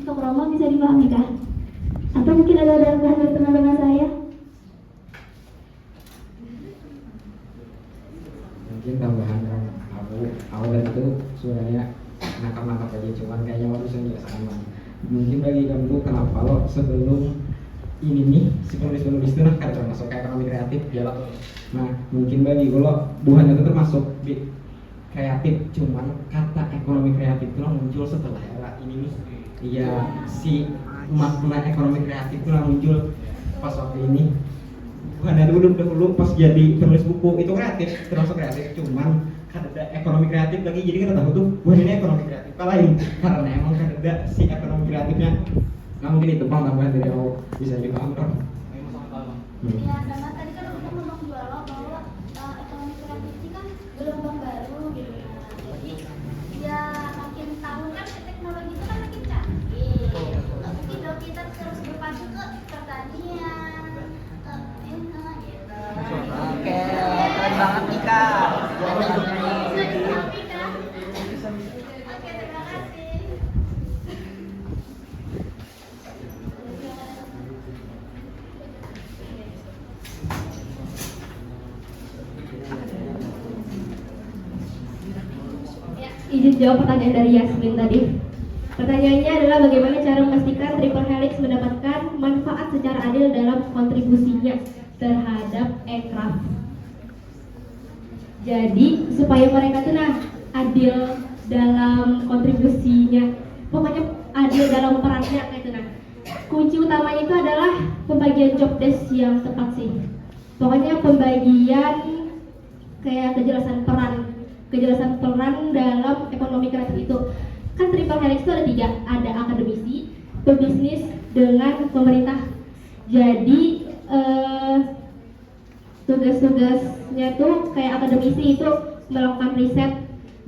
[SPEAKER 3] Untuk Rama bisa dipahami kah? Atau mungkin ada dari teman-teman saya?
[SPEAKER 1] Mungkin tambahan kan aku dan itu sebenarnya nangkap aja, cuman kayaknya harusnya nggak sama. Mungkin bagi kamu kenapa lo sebelum ini nih si penulis-penulis itu nah kan termasuk ke ekonomi kreatif ya lah. Nah mungkin bagi gue bukan itu termasuk kreatif, cuman kata ekonomi kreatif itu muncul setelah era ini nih. Iya si makna ekonomi kreatif itu muncul pas waktu ini. Bukan dari dulu pas jadi penulis buku itu kreatif, termasuk kreatif, cuman ada ekonomi kreatif lagi, jadi kita tahu tuh bukan ini ekonomi kreatif lain karena emang ada si ekonomi kreatifnya. Nah mungkin itu bang tambahan dari aku bisa dipaham kan?
[SPEAKER 11] Ya karena tadi kan udah ngomong juga lo bahwa ekonomi kreatif ini kan gelombang baru gitu. Jadi ya makin tahun kan teknologi itu kan makin canggih. Mungkin dong kita terus berpacu ke pertanian, gitu.
[SPEAKER 2] Oke, keren banget Nika.
[SPEAKER 6] Izin jawab pertanyaan dari Yasmin tadi. Pertanyaannya adalah bagaimana cara memastikan triple helix mendapatkan manfaat secara adil dalam kontribusinya terhadap aircraft. Jadi supaya mereka tuh adil dalam kontribusinya, pokoknya adil dalam perannya kayak itu kunci utamanya itu adalah pembagian job desk yang tepat sih. Pokoknya pembagian kayak kejelasan peran dalam ekonomi kreatif itu kan triple helix itu ada 3, ada akademisi, pebisnis, dengan pemerintah. Jadi tugas-tugasnya tuh kayak akademisi itu melakukan riset,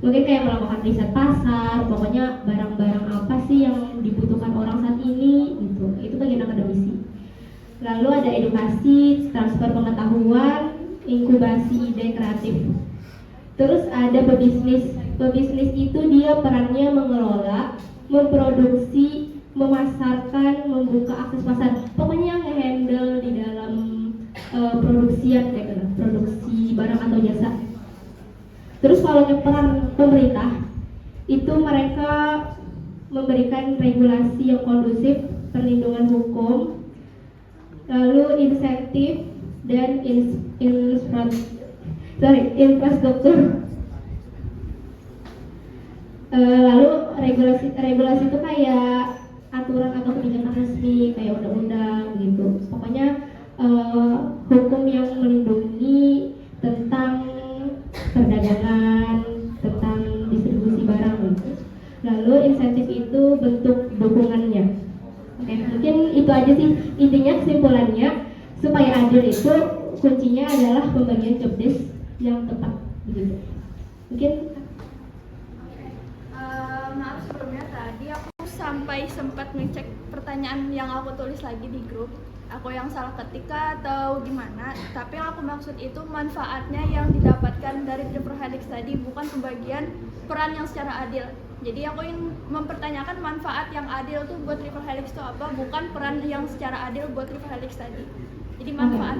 [SPEAKER 6] mungkin kayak melakukan riset pasar, pokoknya barang-barang apa sih yang dibutuhkan orang saat ini gitu, itu bagian akademisi. Lalu ada edukasi, transfer pengetahuan, inkubasi ide kreatif. Terus ada pebisnis. Pebisnis itu dia perannya mengelola, memproduksi, memasarkan, membuka akses pasar. Pokoknya nge-handle di dalam produksian kayak gitu, produksi barang atau jasa. Terus kalau peran pemerintah itu mereka memberikan regulasi yang kondusif, perlindungan hukum, lalu insentif dan infrastruktur. Lalu regulasi itu kayak aturan atau kebijakan resmi kayak undang-undang gitu. Pokoknya hukum yang melindungi tentang perdagangan, tentang distribusi barang gitu. Lalu insentif itu bentuk dukungannya. Oke, mungkin itu aja sih intinya, kesimpulannya supaya adil itu kuncinya adalah pembagian job desk yang tepat begitu. Mungkin
[SPEAKER 11] maaf sebelumnya tadi aku sampai sempat ngecek pertanyaan yang aku tulis lagi di grup. Aku yang salah ketika atau gimana, tapi yang aku maksud itu manfaatnya yang didapatkan dari triple helix tadi, bukan pembagian peran yang secara adil. Jadi aku ingin mempertanyakan manfaat yang adil tuh buat triple helix itu apa, bukan peran yang secara adil buat triple helix tadi. Jadi manfaat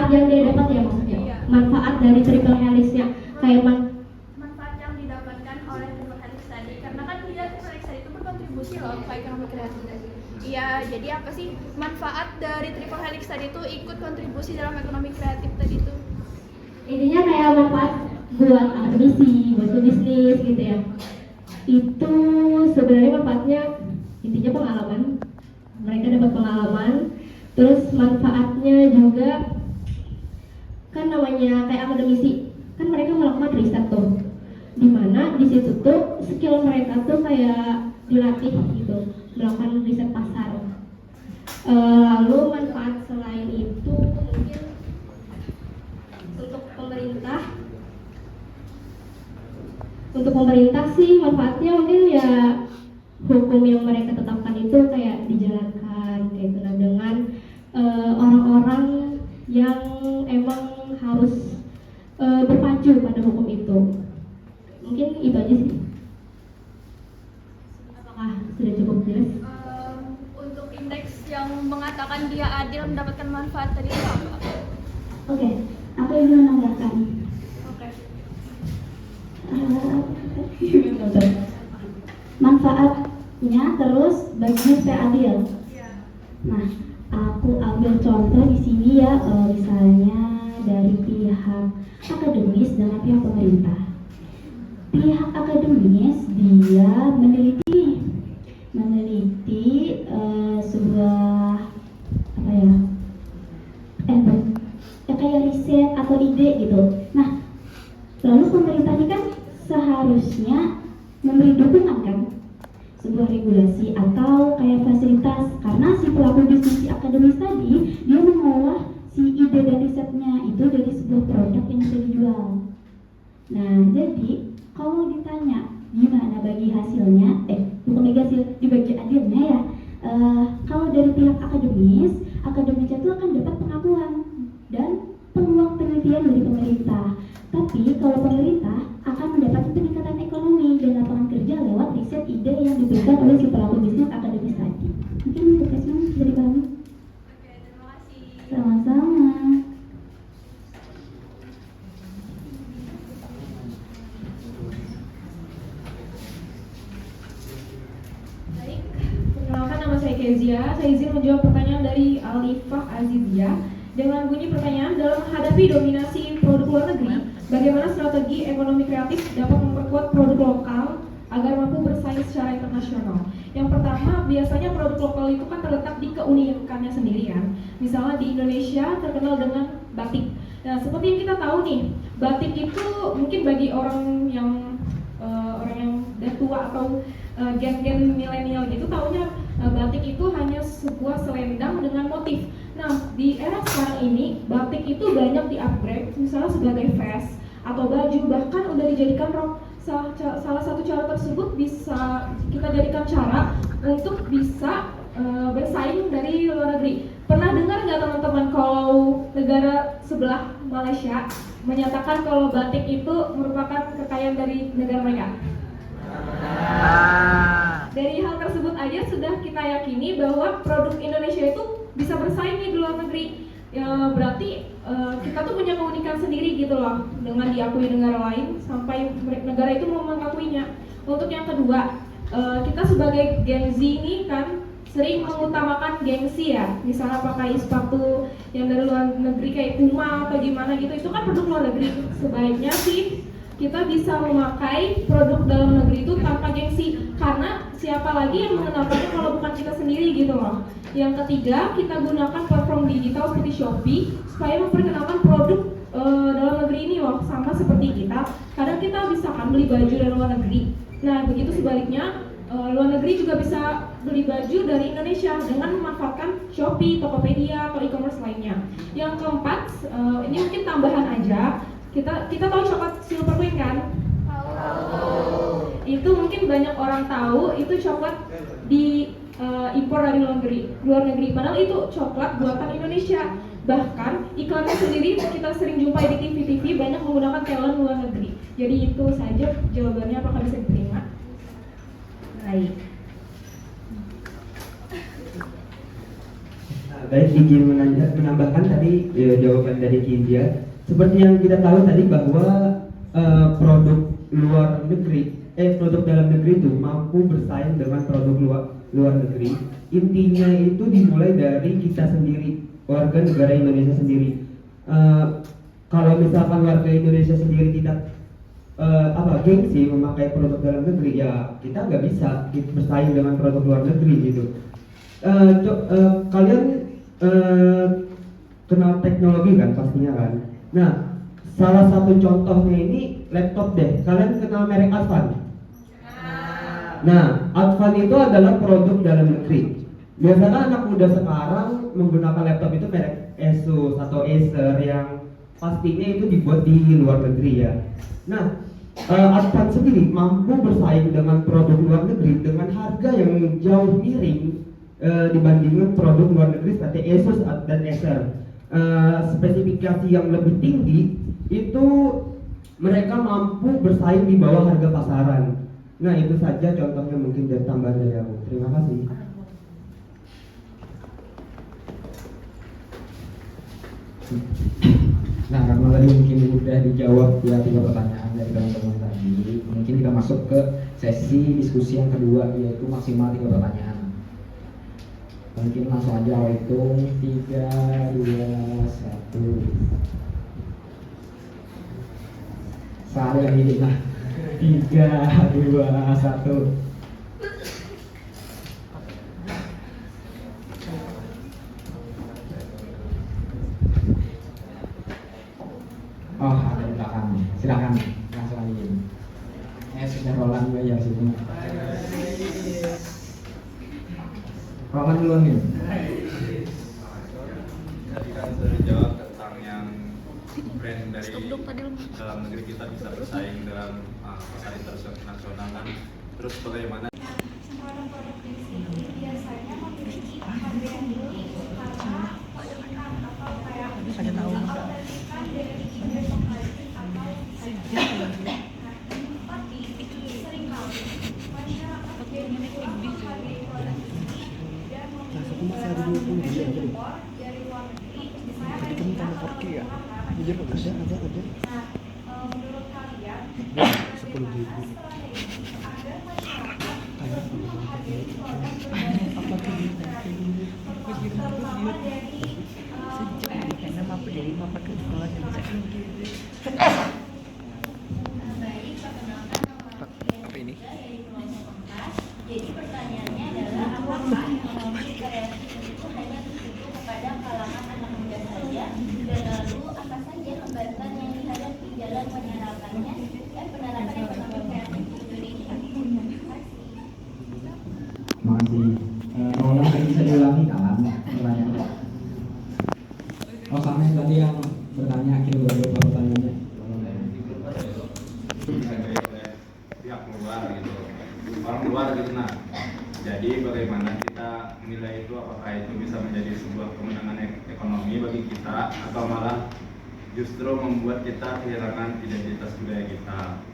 [SPEAKER 11] yang dia dapat ya maksudnya. Iya. Manfaat dari triple helixnya kayak manfaat yang didapatkan oleh triple helix tadi, karena kan dia triple helix tadi itu berkontribusi loh ke ekonomi kreatif. Iya, jadi apa sih manfaat dari triple helix tadi itu ikut kontribusi dalam ekonomi kreatif tadi itu?
[SPEAKER 6] Intinya kayak manfaat buat akademisi, buat bisnis gitu ya. Itu sebenarnya manfaatnya intinya pengalaman. Mereka dapat pengalaman. Terus manfaatnya juga kan namanya kayak akademisi, kan mereka melakukan riset tuh, dimana di situ tuh skill mereka tuh kayak dilatih gitu, melakukan riset pasar. Lalu manfaat selain itu mungkin untuk pemerintah sih manfaatnya mungkin ya hukum yang mereka tetapkan itu kayak dijalankan kayak gitu dengan orang-orang yang emang harus berpacu pada hukum itu. Mungkin itu aja sih. Apakah sudah cukup jelas?
[SPEAKER 11] Untuk indeks yang mengatakan dia adil mendapatkan manfaat tadi itu apa?
[SPEAKER 3] Oke, aku ingin menambahkan.
[SPEAKER 11] Oke.
[SPEAKER 3] Manfaatnya terus bagi supaya adil. Nah, aku ambil contoh di sini ya, misalnya dari pihak akademis dengan pihak pemerintah. Pihak akademis dia meneliti sebuah apa ya, kayak riset atau ide gitu. Nah, lalu pemerintah ini kan seharusnya memberi dukungan kan, sebuah regulasi atau kayak fasilitas, karena si pelaku bisnis si akademis tadi dia mengolah si ide dan risetnya itu jadi sebuah produk yang bisa dijual. Nah, jadi kalau ditanya gimana bagi hasilnya, bukan bagi hasil, dibagi adilnya ya. Kalau dari pihak akademis itu akan dapat pengakuan dan peluang penelitian dari pemerintah. Tapi kalau pemerintah akan mendapat peningkatan ekonomi dan lapangan kerja lewat riset ide yang diberikan oleh si pelaku bisnis akademis tadi. Mungkin itu Kesman dari kami.
[SPEAKER 10] Oke, terima kasih.
[SPEAKER 3] Sama-sama.
[SPEAKER 4] Baik, perkenalkan nama saya Kezia. Saya izin menjawab pertanyaan dari Alifah Azizia dengan bunyi pertanyaan, dalam menghadapi dominasi produk luar negeri, bagaimana strategi ekonomi kreatif dapat memperkuat produk lokal agar mampu bersaing secara internasional? Yang pertama, biasanya produk lokal itu kan terletak di keunikannya sendiri kan. Misalnya di Indonesia terkenal dengan batik. Nah, seperti yang kita tahu nih, batik itu mungkin bagi orang yang udah tua atau gen-gen milenial gitu taunya batik itu hanya sebuah selendang dengan motif. Nah, di era sekarang ini batik itu banyak di-upgrade, misalnya sebagai vest atau baju, bahkan udah dijadikan rok. Salah satu cara tersebut bisa kita jadikan cara untuk bisa bersaing dari luar negeri. Pernah dengar nggak teman-teman kalau negara sebelah Malaysia menyatakan kalau batik itu merupakan kekayaan dari negara mereka? Dari hal tersebut aja sudah kita yakini bahwa produk Indonesia itu bisa bersaing di luar negeri. Ya, berarti kita tuh punya keunikan sendiri gitu loh, dengan diakui negara lain sampai negara itu mau mengakuinya. Untuk yang kedua, kita sebagai Gen Z ini kan sering mengutamakan gengsi ya, misalnya pakai sepatu yang dari luar negeri kayak Puma atau gimana gitu, itu kan produk luar negeri. Sebaiknya sih kita bisa memakai produk dalam negeri itu tanpa gengsi, karena siapa lagi yang mengenalkannya kalau bukan kita sendiri gitu loh. Yang ketiga, kita gunakan platform digital seperti Shopee supaya memperkenalkan produk dalam negeri ini loh, sama seperti kita. Kadang kita bisa kan beli baju dari luar negeri. Nah, begitu sebaliknya, luar negeri juga bisa beli baju dari Indonesia dengan memanfaatkan Shopee, Tokopedia, atau e-commerce lainnya. Yang keempat, ini mungkin tambahan aja. Kita tahu coklat Silver Queen kan? Itu mungkin banyak orang tahu itu coklat di impor dari luar negeri. Padahal itu coklat buatan Indonesia. Bahkan iklannya sendiri kita sering jumpai di TV banyak menggunakan talent luar negeri. Jadi itu saja jawabannya, apakah bisa diterima? Baik.
[SPEAKER 7] Baik, izin menambahkan tadi jawaban dari Kizia. Seperti yang kita tahu tadi bahwa produk dalam negeri itu mampu bersaing dengan produk luar negeri. Intinya itu dimulai dari kita sendiri, warga negara Indonesia sendiri. Kalau misalkan warga Indonesia sendiri tidak gengsi memakai produk dalam negeri, ya kita nggak bisa bersaing dengan produk luar negeri gitu. Kalian kenal teknologi kan pastinya kan. Nah, salah satu contohnya ini laptop deh. Kalian kenal merek Advan? Nah, Advan itu adalah produk dalam negeri. Biasanya anak muda sekarang menggunakan laptop itu merek Asus atau Acer yang pastinya itu dibuat di luar negeri ya. Nah, Advan sendiri mampu bersaing dengan produk luar negeri dengan harga yang jauh miring dibandingkan produk luar negeri seperti Asus dan Acer. Spesifikasi yang lebih tinggi itu mereka mampu bersaing di bawah harga pasaran. Nah, itu saja contohnya mungkin dari tambahan dari aku. Terima kasih.
[SPEAKER 1] Nah, karena tadi mungkin sudah dijawab ya 3 pertanyaan dari teman-teman tadi, mungkin kita masuk ke sesi diskusi yang kedua, yaitu maksimal 3 pertanyaan. Mungkin langsung aja hitung 3, 2, 1. Saya yang ini lah. 3, 2, 1. Oh, ada di belakang. Silakan langsung aja. Sudah Roland juga ya sini. Roland dulu nih.
[SPEAKER 12] Tadi kan sudah jawab tentang yang brand dari dalam negeri kita bisa bersaing dalam pasar internasional kan. Terus bagaimana?
[SPEAKER 10] Produk-produk di sini biasanya memiliki harga yang tinggi karena keunikan atau kayak keunikan dari ide penghasil atau tapi seringkali masyarakat jadi kurang menghargai produk ini dan memilih impor dari luar negeri. Saya ada di kantor menurut kalian jadi pertanyaannya adalah apakah ekonomi kreatif itu hanya dituju kepada kalangan anak muda saja, dan lalu apa saja hambatan yang dihadapi dalam penerapannya dan penerapan ekonomi kreatif di Indonesia?
[SPEAKER 1] Makasih. Roland tadi bisa diulangi kan pertanyaannya? Oh, sama yang tadi yang bertanya akhir beberapa pertanyaannya.
[SPEAKER 12] Pihak luar gitu, orang luar gitu. Nah, jadi bagaimana kita menilai itu, apakah itu bisa menjadi sebuah kemenangan ekonomi bagi kita atau malah justru membuat kita kehilangan identitas budaya kita?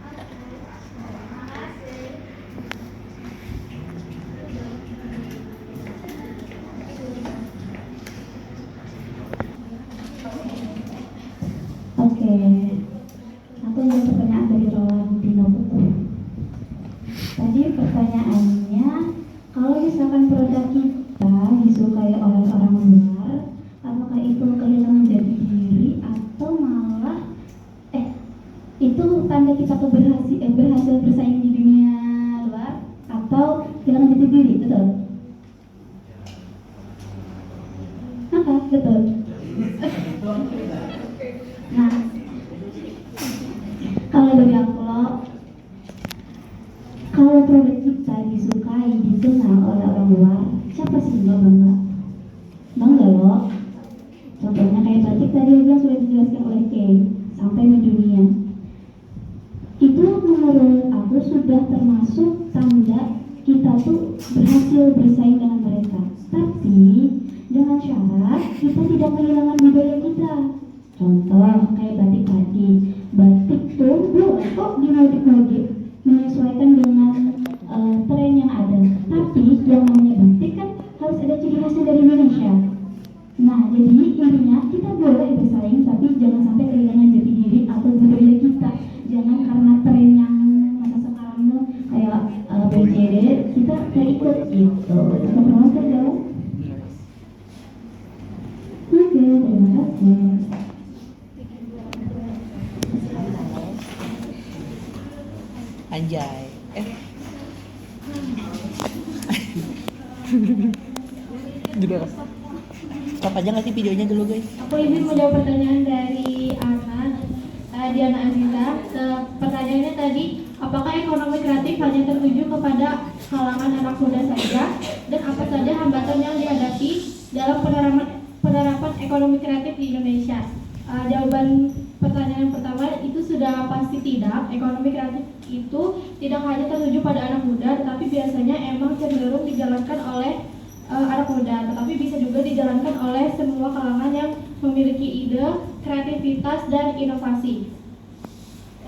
[SPEAKER 3] Oke, aku ada pertanyaan dari Roland Dino Buku. Tadi pertanyaannya, kalau misalkan produk kita disukai oleh orang luar, apakah itu kehilangan jati diri atau malah itu tanda kita berhasil bersaing di dunia luar atau kehilangan jati diri, betul? Apa? Betul. Nah, kalau dari aku kalau produk kita disukai, dikenal oleh orang luar, siapa sih nggak bangga? Bangga loh. Contohnya kayak batik tadi yang sudah dijelaskan oleh Kay, sampai mendunia. Itu menurut aku sudah termasuk tanda kita tuh berhasil bersaing dengan mereka. Tapi dengan syarat kita tidak kehilangan budaya kita. Contoh kayak batik tadi, batik tuh kok dimodif-modif menyesuaikan dengan tren yang ada. Tapi yang namanya batik kan harus ada ciri khasnya dari Indonesia. Nah, jadi intinya kita boleh bersaing, tapi jangan sampai kehilangan jati diri atau budaya kita. Jangan karena tren yang masa sekarang tuh kayak BCD kita ikut gitu. Kita pernah jauh. Oke, terima kasih.
[SPEAKER 2] Anjay. Juga stop aja nggak sih videonya dulu guys?
[SPEAKER 4] Aku ingin menjawab pertanyaan dari Diana Aziza. Pertanyaannya tadi, apakah ekonomi kreatif hanya tertuju kepada kalangan anak muda saja, dan apa saja hambatan yang dihadapi dalam penerapan ekonomi kreatif di Indonesia? Jawaban pertanyaan pertama itu sudah pasti tidak. Ekonomi kreatif itu tidak hanya tertuju pada anak muda, tetapi biasanya emang cenderung dijalankan oleh anak muda, tetapi bisa juga dijalankan oleh semua kalangan yang memiliki ide, kreativitas, dan inovasi.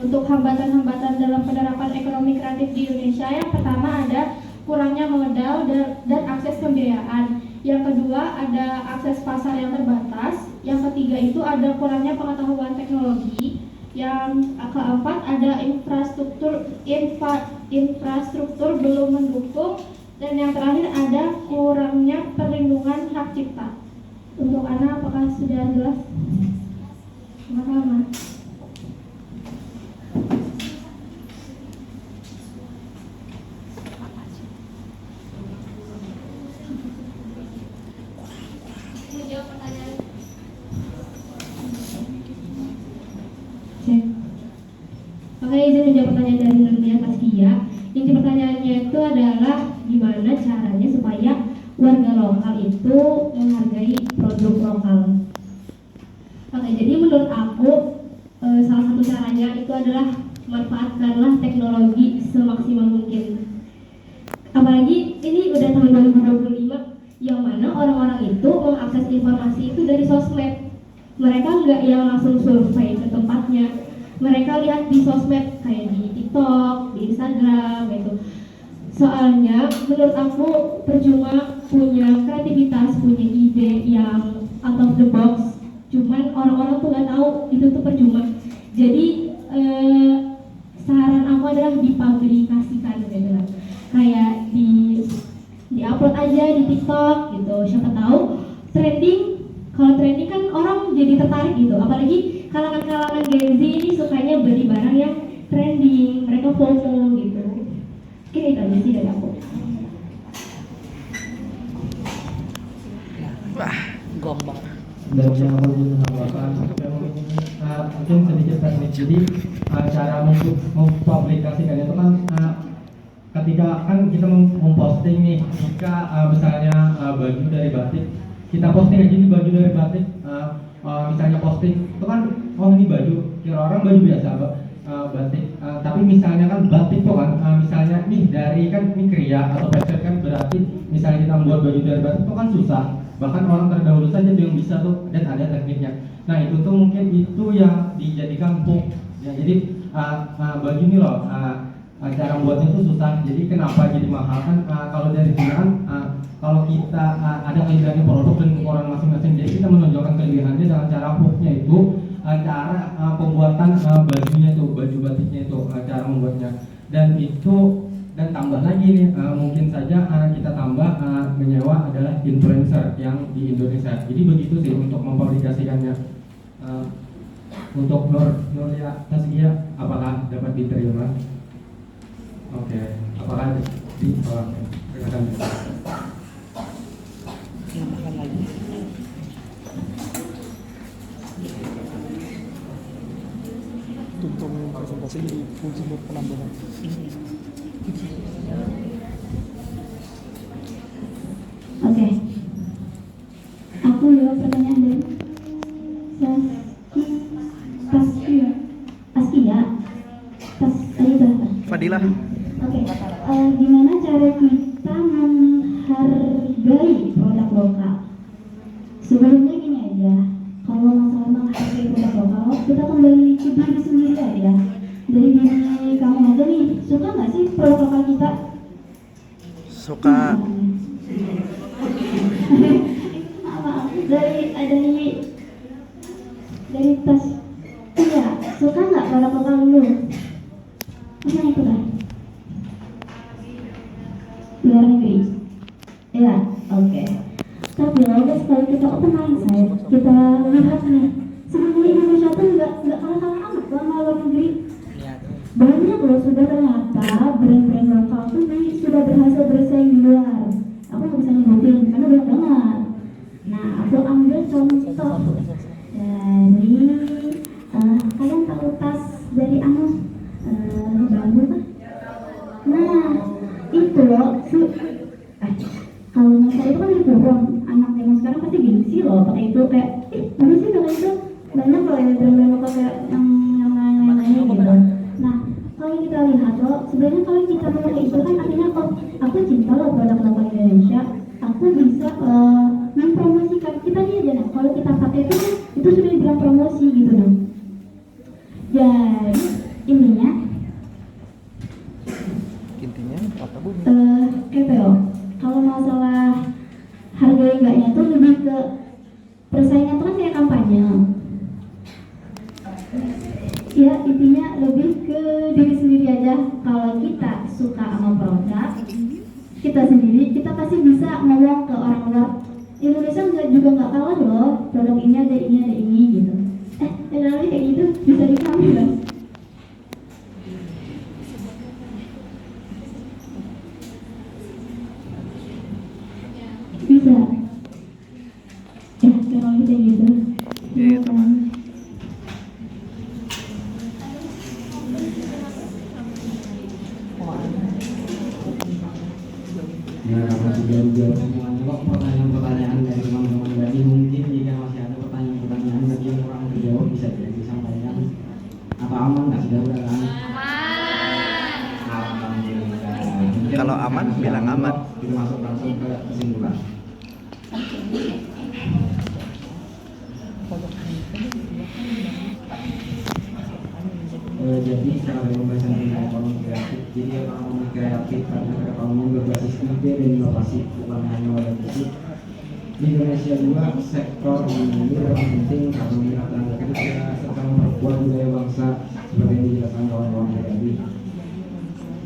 [SPEAKER 4] Untuk hambatan-hambatan dalam penerapan ekonomi kreatif di Indonesia, yang pertama ada kurangnya modal dan akses pembiayaan. Yang kedua ada akses pasar yang terbatas. Yang ketiga itu ada kurangnya pengetahuan teknologi. Yang keempat ada infrastruktur belum mendukung.
[SPEAKER 5] Dan yang terakhir ada kurangnya perlindungan hak cipta. Untuk Ana apakah sudah jelas? Sama-sama.
[SPEAKER 11] Menjawab pertanyaan.
[SPEAKER 6] Cek. Oke, izin menjawab pertanyaan dari Nurnia Taskia. Inti pertanyaannya itu adalah gimana caranya supaya warga lokal itu menghargai produk lokal. Oke, jadi menurut aku salah satu caranya itu adalah manfaatkanlah teknologi semaksimal mungkin. Apalagi ini udah tahun 2025 yang mana orang-orang itu mengakses informasi itu dari sosmed. Mereka nggak yang langsung survei ke tempatnya. Mereka lihat di sosmed kayak di TikTok, di Instagram gitu. Soalnya menurut aku percuma punya kreativitas, punya ide yang out of the box. Cuman orang-orang tuh nggak tahu itu tuh percuma. Jadi saran aku adalah dipublikasikan gitu lah. Kayak di upload aja di TikTok gitu. Siapa tahu trending. Kalau trending kan orang jadi tertarik gitu. Apalagi kalangan-kalangan Gen Z ini sukanya beli barang yang trending. Mereka FOMO gitu. Mungkin itu aja sih dari aku.
[SPEAKER 2] Wah, gombang.
[SPEAKER 8] Dan yang perlu menambahkan mungkin sedikit teknik. Jadi cara mempublikasikan itu kan ketika kan kita memposting nih, jika misalnya baju dari batik, kita posting aja ini baju dari batik, misalnya posting itu kan ini baju, kira orang baju biasa batik, tapi misalnya kan batik tuh kan misalnya nih dari kan ini kriya atau patchwork kan, berarti misalnya kita membuat baju dari batik itu kan susah, bahkan orang terdahulu saja yang bisa tuh, dan ada tekniknya. Nah itu tuh mungkin itu yang dijadikan hook ya. Jadi baju ini loh cara membuatnya itu susah, jadi kenapa jadi mahal kan? Kalau dari gunakan kalau kita ada kelebihannya produk dan orang masing-masing, jadi kita menonjolkan kelebihannya dengan cara hooknya itu cara pembuatan bajunya itu, baju batiknya itu, cara membuatnya. Dan itu, dan tambah lagi nih, mungkin saja kita tambah menyewa adalah influencer yang di Indonesia. Jadi begitu sih untuk mempublikasikannya. Untuk Nurnia Taskia, apakah dapat diterima? Oke, apakah rekan
[SPEAKER 2] Nambahkan lagi. Tuntung presentasi di fungsi penambahan.
[SPEAKER 3] Oke. Aku jawab pertanyaan dari
[SPEAKER 2] Fadilah.
[SPEAKER 3] Oke. Gimana cara kita menghargai produk lokal? Sebelumnya gini aja, kalau masalah menghargai produk lokal, kita kembali ke diri sendiri aja. Dari diri kamu aja nih, suka nggak sih produk lokal kita?
[SPEAKER 2] Suka.
[SPEAKER 3] Maaf, dari tas. Iya, suka nggak produk lokal lu? Mana itu kan? Luar negeri. Ya, oke. Tapi loh guys, kalau kita open mindset, kita lihat nih, sebenarnya Indonesia tuh nggak kalah-kalah amat sama luar negeri. Banyak loh sudah ternyata brand-brand lokal tuh sudah berhasil bersaing di luar. Aku nggak bisa nyebutin karena banyak banget. Nah, aku ambil contoh dari kalian tahu tas dari bambu kan? Nah, itu loh. Kalau saya itu kan di forum, anak zaman sekarang pasti gengsi loh pakai itu, kayak bagus sih pakai itu. Banyak loh ya brand-brand lokal kayak yang lain-lainnya gitu. Nah, kalau kita lihat loh, sebenarnya kalau kita pakai itu kan artinya aku cinta loh produk lokal Indonesia. Aku bisa mempromosikan kita nih aja. Nah, kalau kita pakai itu sudah dibilang promosi gitu loh. Jadi intinya
[SPEAKER 2] apa Bu?
[SPEAKER 3] KPO. Kalau masalah harga enggaknya itu lebih ke persaingan itu kan kayak kampanye. Ya, intinya lebih ke diri sendiri aja. Kalau kita suka sama produk, kita sendiri, kita pasti bisa ngomong ke orang luar. Indonesia nggak kalah loh, produk ini ada ini gitu. Teknologi kayak gitu bisa diambil. Bisa. Teknologi kayak gitu.
[SPEAKER 1] Ya, karena sudah dijawab semuanya kok pertanyaan-pertanyaan dari teman-teman tadi. Mungkin jika masih ada pertanyaan-pertanyaan lagi yang kurang terjawab bisa disampaikan. Apa aman nggak sudah kan? Alhamdulillah. Mungkin
[SPEAKER 2] Kalau aman,
[SPEAKER 1] sudah
[SPEAKER 2] bilang aman.
[SPEAKER 1] Kita masuk langsung ke kesimpulan. Jadi setelah pembahasan tentang ekonomi kreatif, jadi ekonomi kreatif karena ekonomi berbasis ide dan inovasi bukan hanya oleh fisik. Di Indonesia juga sektor ini sangat penting karena meningkatkan kerja serta memperkuat budaya bangsa seperti yang dijelaskan kawan-kawan tadi.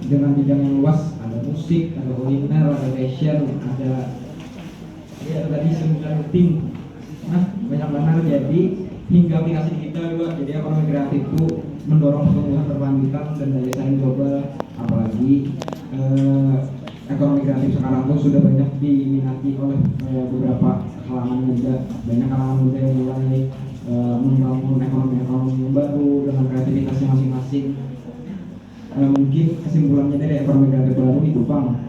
[SPEAKER 1] Dengan bidang yang luas, ada musik, ada kuliner, ada fashion, ada tadi sembilan tim. Nah, banyak banget jadi hingga aplikasi kita juga. Jadi ekonomi kreatif itu mendorong pertumbuhan berkelanjutan dan daya saing global. Apalagi ekonomi kreatif sekarang tuh sudah banyak diminati oleh beberapa kalangan muda. Banyak kalangan muda yang mulai membangun ekonomi yang baru dengan kreativitasnya masing-masing. Mungkin kesimpulannya dari ekonomi kreatif baru itu, Bang.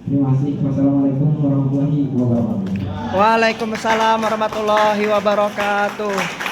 [SPEAKER 1] Terima kasih. Wassalamualaikum warahmatullahi wabarakatuh.
[SPEAKER 2] Waalaikumsalam warahmatullahi wabarakatuh.